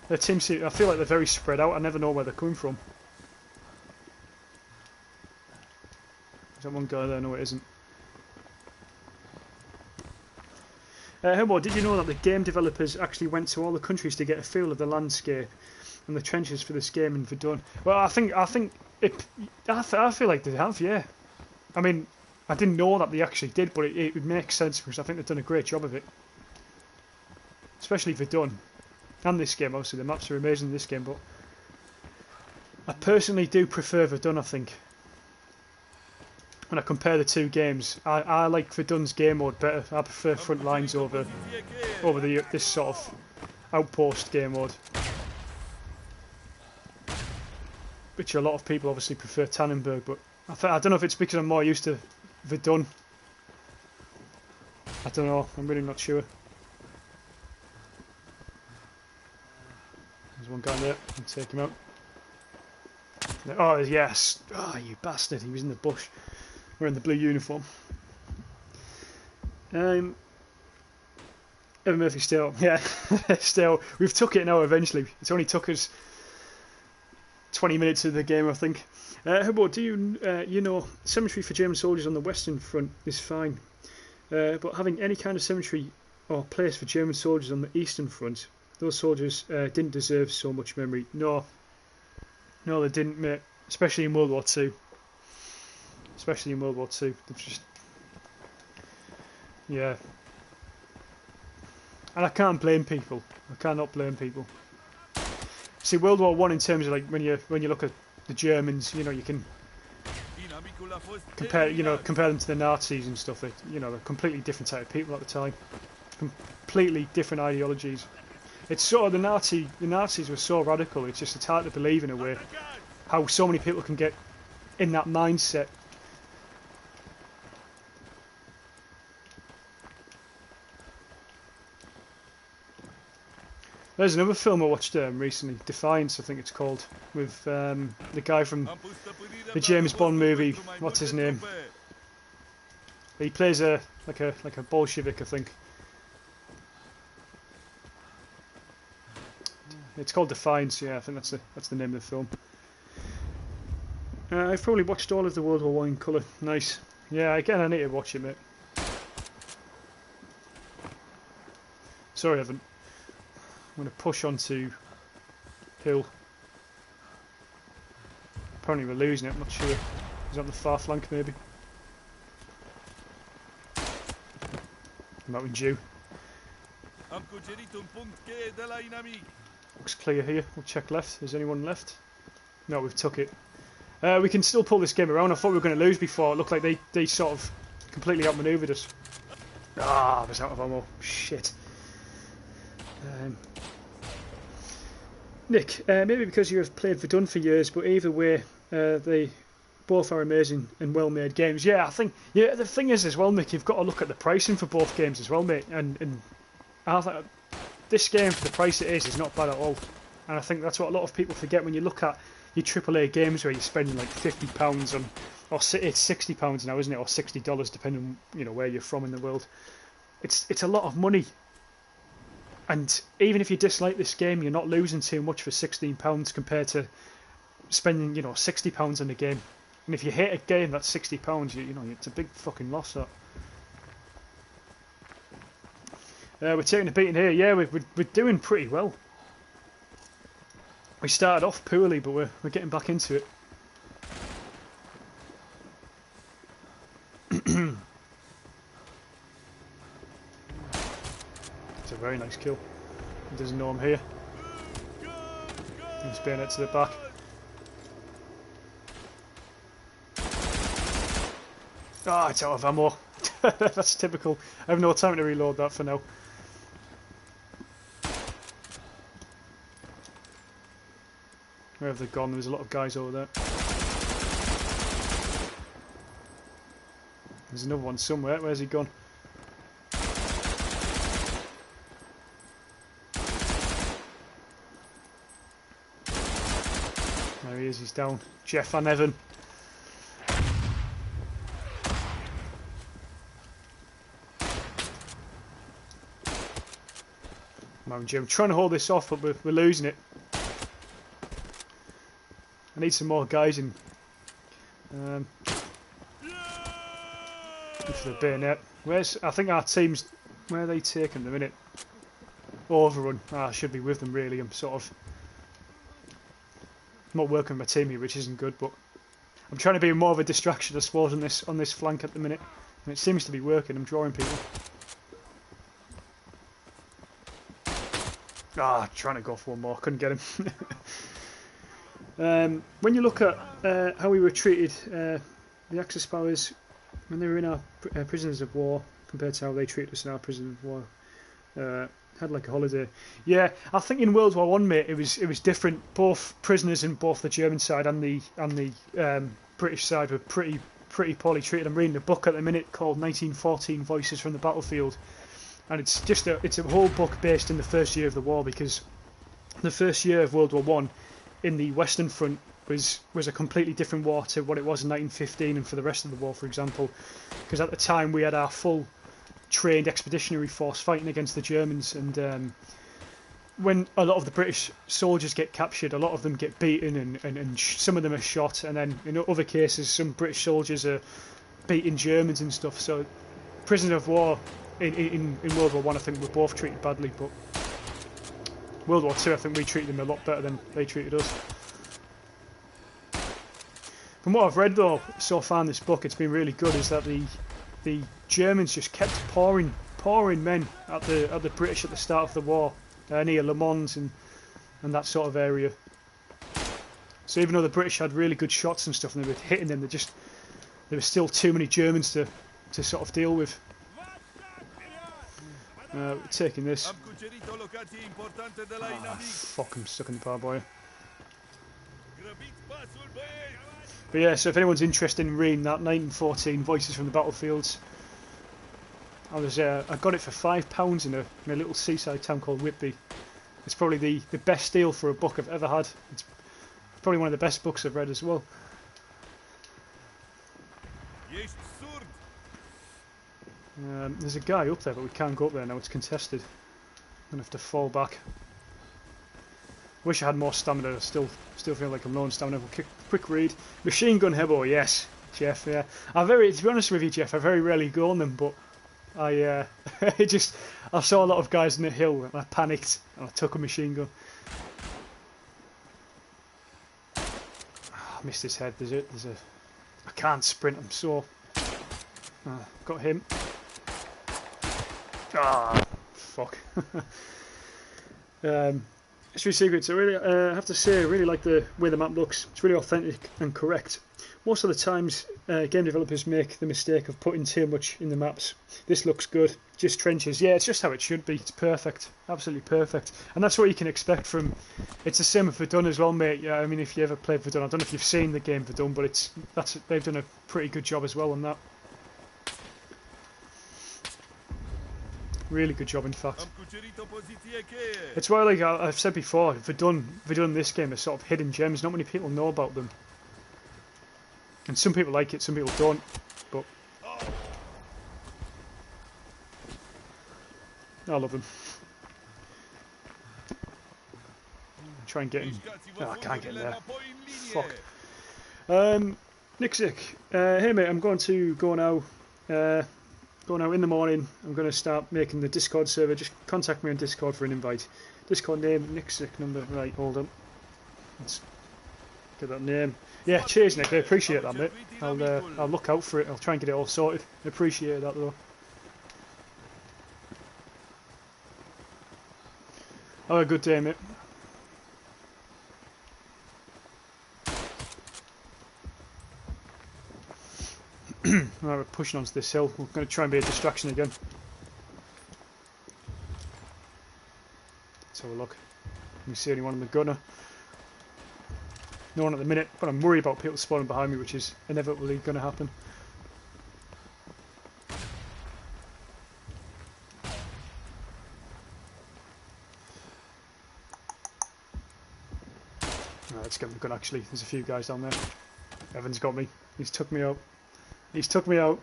Their team, I feel like they're very spread out. I never know where they're coming from. Is that one guy there? No, it isn't. Helmo, did you know that the game developers actually went to all the countries to get a feel of the landscape and the trenches for this game in Verdun? Well, I feel like they have, yeah. I mean, I didn't know that they actually did, but it would make sense, because I think they've done a great job of it. Especially Verdun. And this game, obviously. The maps are amazing in this game, but I personally do prefer Verdun, I think. When I compare the two games, I like Verdun's game mode better. I prefer front lines over this sort of outpost game mode, which a lot of people obviously prefer Tannenberg. But I don't know if it's because I'm more used to Verdun. I don't know. I'm really not sure. There's one guy there. I'll take him out. Oh yes! Oh, you bastard! He was in the bush. Wearing the blue uniform. Evan Murphy still, yeah, still. We've took it now eventually. It's only took us 20 minutes of the game, I think. How about, do you know, cemetery for German soldiers on the Western Front is fine. But having any kind of cemetery or place for German soldiers on the Eastern Front, those soldiers didn't deserve so much memory. No, they didn't, mate. Especially in World War Two. Especially in World War Two. They've just... Yeah. And I can't blame people. I cannot blame people. See, World War One, in terms of like when you look at the Germans, you know, you can compare them to the Nazis and stuff. You know, they're completely different type of people at the time. Completely different ideologies. It's sort of the Nazis were so radical. It's hard to believe in a way how so many people can get in that mindset. There's another film I watched recently, Defiance, I think it's called, with the guy from the James Bond movie. What's his name? He plays like a Bolshevik, I think. It's called Defiance. Yeah, I think that's the name of the film. I've probably watched all of the World War One in colour. Nice. Yeah, again, I need to watch it, mate. Sorry, Evan. I'm going to push onto hill. Apparently we're losing it, I'm not sure. He's on the far flank maybe. Might be due. Looks clear here. We'll check left. Is anyone left? No, we've took it. We can still pull this game around. I thought we were going to lose before. It looked like they sort of completely outmaneuvered us. Ah, I was out of ammo. Shit. Nick, maybe because you have played Verdun for years, but either way, they both are amazing and well-made games. Yeah, I think. Yeah, the thing is as well, Nick, you've got to look at the pricing for both games as well, mate. And I think this game, for the price it is not bad at all. And I think that's what a lot of people forget when you look at your AAA games where you're spending like £50 on, or it's £60 now, isn't it, or $60, depending on where you're from in the world. It's a lot of money. And even if you dislike this game, you're not losing too much for £16 compared to spending, £60 on the game. And if you hate a game that's £60, it's a big fucking loss. That. We're taking a beating here. Yeah, we're doing pretty well. We started off poorly, but we're getting back into it. It's a very nice kill. He doesn't know I'm here. He's bayonet to the back. Ah, it's out of ammo. That's typical. I have no time to reload that for now. Where have they gone? There's a lot of guys over there. There's another one somewhere. Where's he gone? There he is. He's down. Jeff and Evan. Come on, Jim. Trying to hold this off, but we're losing it. I need some more guys in. For the bayonet. I think our team's... Where are they taking them, innit? Overrun. I should be with them, really. I'm sort of... I'm not working with my team here, which isn't good, but... I'm trying to be more of a distraction, I suppose, on this flank at the minute. And it seems to be working. I'm drawing people. Trying to go for one more. Couldn't get him. When you look at how we were treated, the Axis powers, when they were in our prisoners of war, compared to how they treated us in our prisoners of war, had like a holiday. Yeah, I think in World War One, mate, it was different. Both prisoners in both the German side and the British side were pretty poorly treated. I'm reading a book at the minute called 1914 Voices from the Battlefield. And it's a whole book based in the first year of the war, because the first year of World War One in the Western Front was a completely different war to what it was in 1915 and for the rest of the war, for example. Because at the time we had our full trained expeditionary force fighting against the Germans, and when a lot of the British soldiers get captured, a lot of them get beaten, and some of them are shot, and then in other cases some British soldiers are beating Germans and stuff. So prisoners of war in World War One, I think, were both treated badly, but World War Two, I think we treated them a lot better than they treated us. From what I've read though so far in this book, it's been really good, is that the Germans just kept pouring men at the British at the start of the war, near Le Mans and that sort of area. So even though the British had really good shots and stuff and they were hitting them, there were still too many Germans to sort of deal with. We're taking this. Fuck, I'm stuck in the barbed wire. But yeah, so if anyone's interested in reading that 1914 Voices from the Battlefields, I got it for £5 in a little seaside town called Whitby. It's probably the best deal for a book I've ever had. It's probably one of the best books I've read as well. There's a guy up there, but we can't go up there now. It's contested. I'm gonna have to fall back. Wish I had more stamina. I still feel like I'm low on stamina. Quick read. Machine gun Hebo, yes, Jeff. Yeah, to be honest with you, Jeff, I very rarely go on them, but I saw a lot of guys in the hill and I panicked and I took a machine gun. I missed his head. I can't sprint. I'm so. Got him. Ah, fuck. History Secrets. I have to say, I really like the way the map looks. It's really authentic and correct. Most of the times, game developers make the mistake of putting too much in the maps. This looks good. Just trenches. Yeah, it's just how it should be. It's perfect. Absolutely perfect. And that's what you can expect from. It's the same with Verdun as well, mate. Yeah, I mean, if you ever played Verdun, I don't know if you've seen the game Verdun, but they've done a pretty good job as well on that. Really good job, in fact. It's why, like I've said before, Verdun this game is sort of hidden gems. Not many people know about them. And some people like it, some people don't. But I love them. Try and get him. Oh, I can't get in there. Fuck. Nixick. Hey mate, I'm going to go now. Going out in the morning. I'm going to start making the Discord server. Just contact me on Discord for an invite. Discord name, Nixick number. Right, hold on. Let's get that name. Yeah, cheers Nick. I appreciate that, mate. I'll look out for it. I'll try and get it all sorted. I appreciate that though. Have a good day, mate. Right, we're pushing onto this hill. We're going to try and be a distraction again. Let's have a look. Can we see anyone in the gunner? No one at the minute, but I'm worried about people spawning behind me, which is inevitably going to happen. Right, let's get the gun actually. There's a few guys down there. Evan's got me. He's took me out. He's took me out.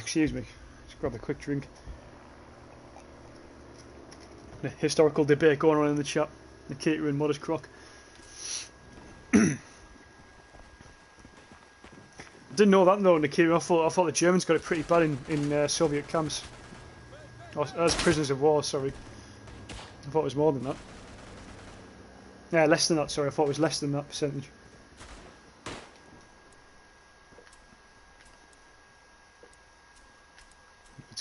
Excuse me. Just grab a quick drink. A historical debate going on in the chat. Nikita and Modest Croc. I didn't know that though, Nikita. I thought the Germans got it pretty bad in Soviet camps. Or, as prisoners of war, sorry. I thought it was more than that. Yeah, less than that, sorry, I thought it was less than that percentage.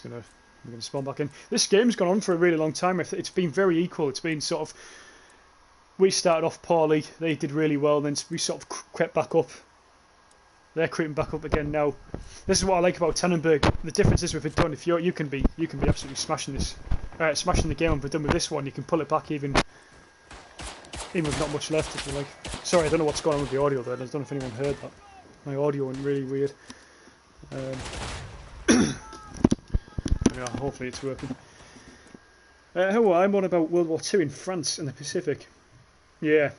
We're gonna spawn back in. This game's gone on for a really long time. It's been very equal. It's been sort of, we started off poorly, they did really well, then we sort of crept back up. They're creeping back up again now. This is what I like about Tannenberg. The difference is with Verdun, if you can be absolutely smashing this, smashing the game on Verdun. With this one, you can pull it back even with not much left, if you like. Sorry, I don't know what's going on with the audio there. I don't know if anyone heard that. My audio went really weird. Yeah, hopefully it's working. Hello, I'm on about World War II in France and the Pacific. Yeah.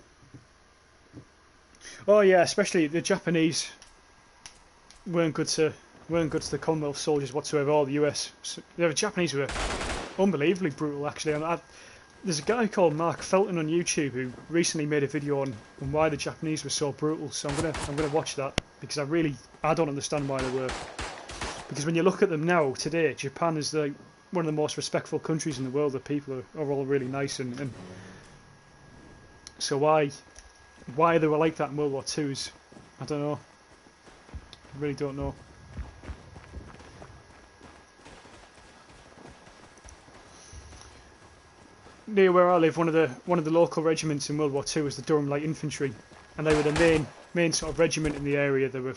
Oh yeah, especially the Japanese weren't good to the Commonwealth soldiers whatsoever, or the US. So, the Japanese were unbelievably brutal, actually. And there's a guy called Mark Felton on YouTube who recently made a video on why the Japanese were so brutal. So I'm gonna watch that, because I don't understand why they were. Because when you look at them now today, Japan is one of the most respectful countries in the world. The people are all really nice, and so why they were like that in World War II is, I don't know. I really don't know. Near where I live, one of the local regiments in World War II was the Durham Light Infantry, and they were the main sort of regiment in the area. They were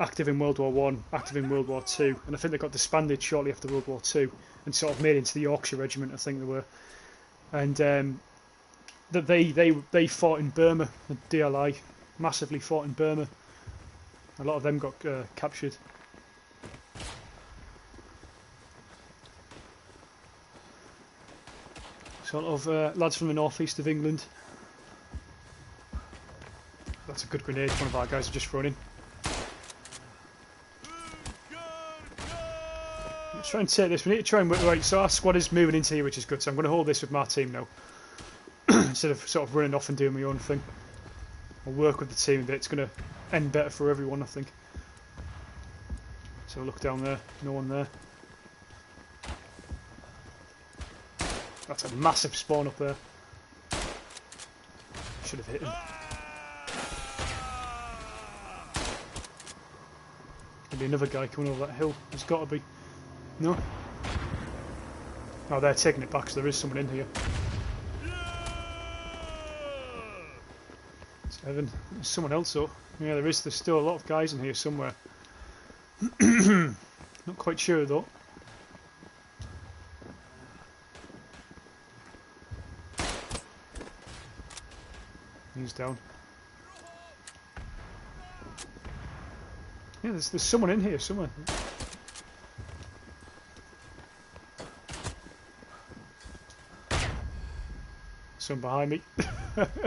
active in World War One, active in World War Two, and I think they got disbanded shortly after World War Two and sort of made into the Yorkshire Regiment. I think they were, and that they fought in Burma. The DLI massively fought in Burma. A lot of them got captured. Sort of lads from the northeast of England. That's a good grenade. One of our guys have just thrown in. Let's try and take this. We need to try and work right. So our squad is moving into here, which is good. So I'm going to hold this with my team now, instead of sort of running off and doing my own thing. I'll work with the team a bit. It's going to end better for everyone, I think. So look down there. No one there. That's a massive spawn up there. Should have hit him. There'll be another guy coming over that hill. There's got to be. No? Oh, they're taking it back, so there is someone in here. Seven. There's someone else though. Yeah, there is. There's still a lot of guys in here somewhere. Not quite sure though. He's down. Yeah, there's someone in here somewhere. Someone behind me.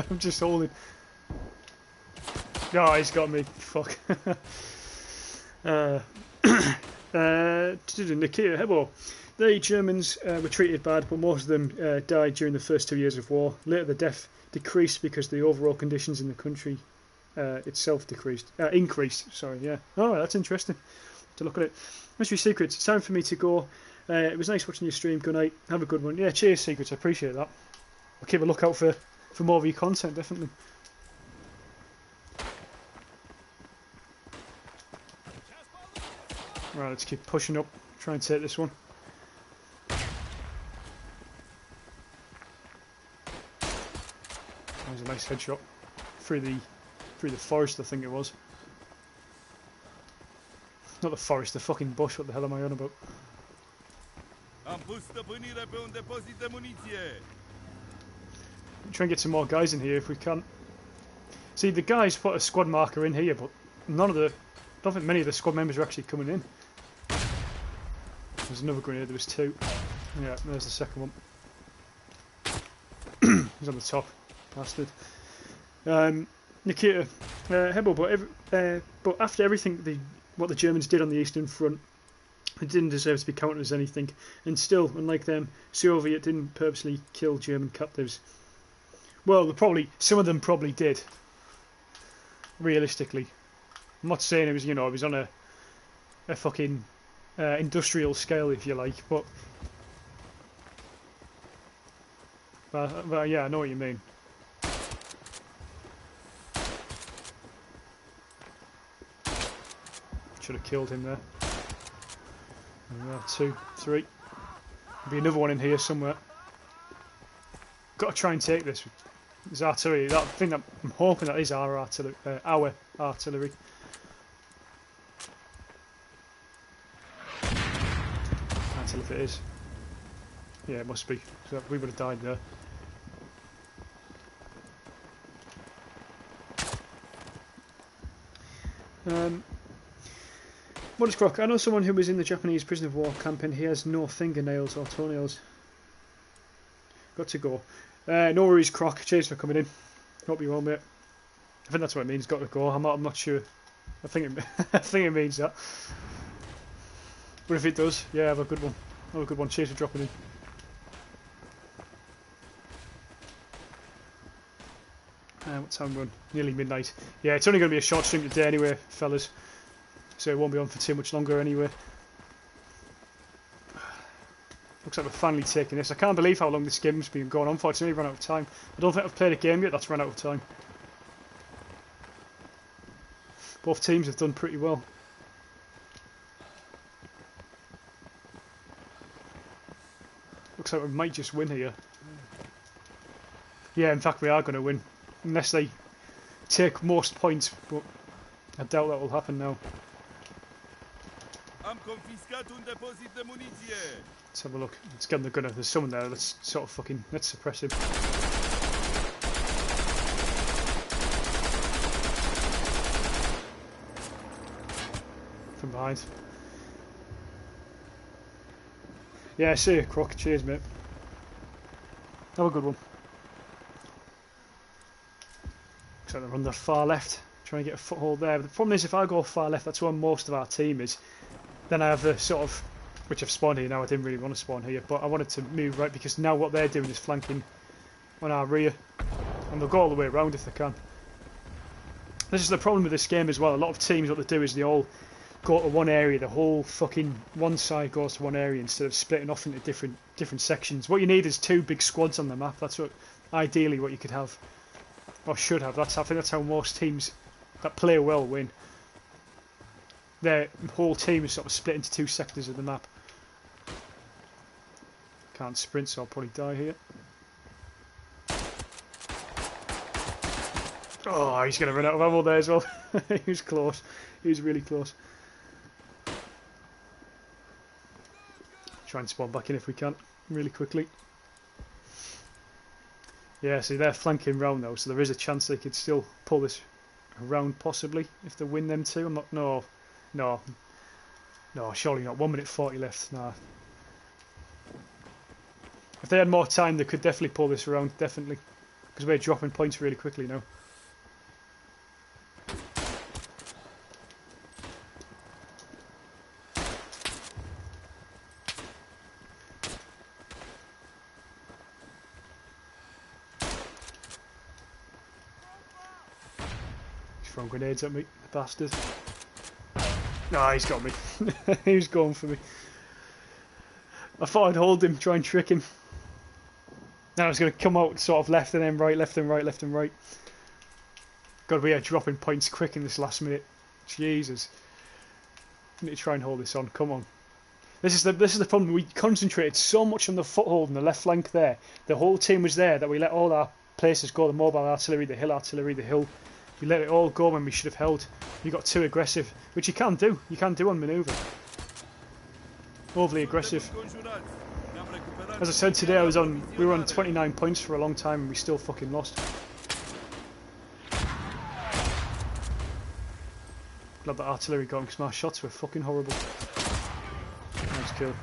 I'm just holding. No, he's got me. Fuck. Nikita Hebo. The Germans were treated bad, but most of them died during the first 2 years of war. Later, the death decreased because the overall conditions in the country itself increased. Sorry, yeah. Oh, that's interesting to look at it. Mystery Secrets. It's time for me to go. It was nice watching your stream. Good night. Have a good one. Yeah, cheers, Secrets. I appreciate that. I'll keep a lookout for more of your content, definitely. Right, let's keep pushing up. Try and take this one. That was a nice headshot through the forest, I think it was. Not the forest, the fucking bush. What the hell am I on about? Try and get some more guys in here if we can. See, the guys put a squad marker in here, but I don't think many of the squad members are actually coming in. There's another grenade. There was two. Yeah, there's the second one. He's on the top, bastard. Nikita Hebo, but after everything what the Germans did on the Eastern Front, it didn't deserve to be counted as anything. And still, unlike them, Soviet didn't purposely kill German captives. Well, some of them probably did. Realistically, I'm not saying it was, it was on a fucking industrial scale, if you like, but yeah, I know what you mean. Should have killed him there. Yeah, 2, 3. There'll be another one in here somewhere. Got to try and take this. There's artillery. I'm hoping that is our artillery. Can't tell if it is. Yeah, it must be. So we would have died there. What is Croc? I know someone who was in the Japanese prisoner of war camp and he has no fingernails or toenails. Got to go. No worries, Croc. Cheers for coming in. Hope you're well, mate. I think that's what it means. Got to go. I'm not sure. I think it, I think it means that. But if it does, yeah, have a good one. Have a good one. Cheers for dropping in. What time we're on? Nearly midnight. Yeah, it's only going to be a short stream today anyway, fellas. So it won't be on for too much longer anyway. Looks like we're finally taking this. I can't believe how long this game's been going on for. It's only run out of time. I don't think I've played a game yet that's run out of time. Both teams have done pretty well. Looks like we might just win here. Yeah, in fact we are going to win. Unless they take most points, but I doubt that will happen now. Let's have a look. Let's get the gunner. There's someone there. Let's sort of fucking... Let's suppress him. From behind. Yeah, see you, Croc. Cheers, mate. Have a good one. Trying to run the far left. Trying to get a foothold there. But the problem is, if I go far left, that's where most of our team is. Then I have the sort of... Which I've spawned here now. I didn't really want to spawn here, but I wanted to move right because now what they're doing is flanking on our rear. And they'll go all the way around if they can. This is the problem with this game as well. A lot of teams, what they do is they all go to one area. The whole fucking one side goes to one area instead of splitting off into different sections. What you need is 2 big squads on the map. That's what ideally what you could have. Or should have. I think that's how most teams that play well win. Their whole team is sort of split into 2 sectors of the map. Can't sprint, so I'll probably die here. Oh, he's going to run out of ammo there as well. He was close. He was really close. Try and spawn back in if we can, really quickly. Yeah, see, they're flanking round though, so there is a chance they could still pull this around possibly if they win them too. I'm not. No, surely not. 1 minute 40 left. Nah. If they had more time, they could definitely pull this around, definitely. Because we're dropping points really quickly now. He's throwing grenades at me, the bastard. No, he's got me. He was going for me. I thought I'd hold him, try and trick him. Now I was going to come out sort of left and then right, left and right, left and right. God, we are dropping points quick in this last minute. Jesus. I need to try and hold this on. Come on. This is the problem. We concentrated so much on the foothold and the left flank there. The whole team was there that we let all our places go. The mobile artillery, the hill. We let it all go when we should have held. We got too aggressive, which you can't do. You can't do on manoeuvre. Overly aggressive. As I said today, we were on 29 points for a long time and we still fucking lost. Glad that artillery got him because my shots were fucking horrible. Nice kill.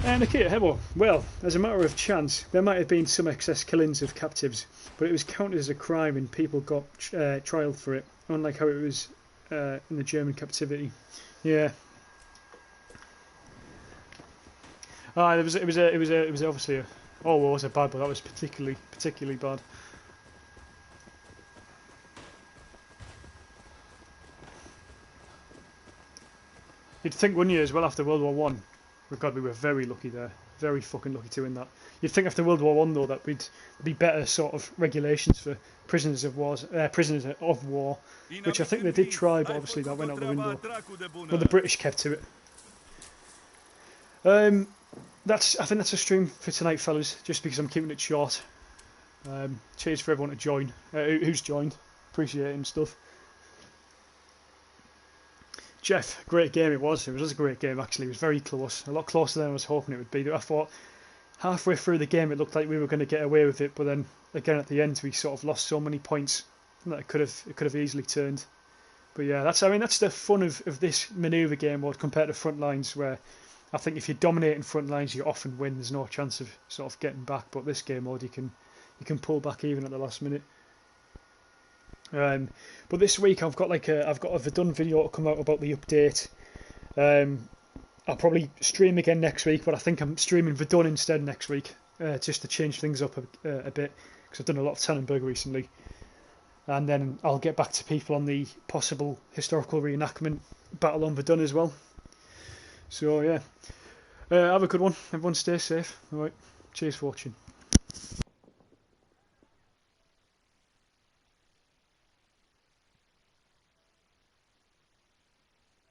And Nikita Hebo, well, as a matter of chance, there might have been some excess killings of captives, but it was counted as a crime and people got trialed for it, unlike how it was in the German captivity. Yeah. It was obviously a... Oh, well, it wasn't bad, but that was particularly bad. You'd think, wouldn't you, as well, after World War One? God, we were very lucky there. Very fucking lucky to win that. You'd think after World War One, though, that we'd be better sort of regulations for prisoners of war, which I think they did try, but obviously that went out the window. Well, the British kept to it. I think that's a stream for tonight, fellas, just because I'm keeping it short. Cheers for everyone to join, who's joined. Appreciate it and stuff. Jeff, great game it was. It was a great game, actually. It was very close. A lot closer than I was hoping it would be. I thought halfway through the game it looked like we were going to get away with it, but then again at the end we sort of lost so many points that it could have easily turned. But yeah, that's the fun of this manoeuvre game mode compared to front lines, where I think if you dominate in front lines you often win. There's no chance of sort of getting back, but this game mode you can pull back even at the last minute. But this week I've got a Verdun video to come out about the update. I'll probably stream again next week, but I think I'm streaming Verdun instead next week, just to change things up a bit, because I've done a lot of Tannenberg recently. And then I'll get back to people on the possible historical reenactment battle on Verdun as well. So yeah, have a good one. Everyone stay safe. All right, cheers for watching.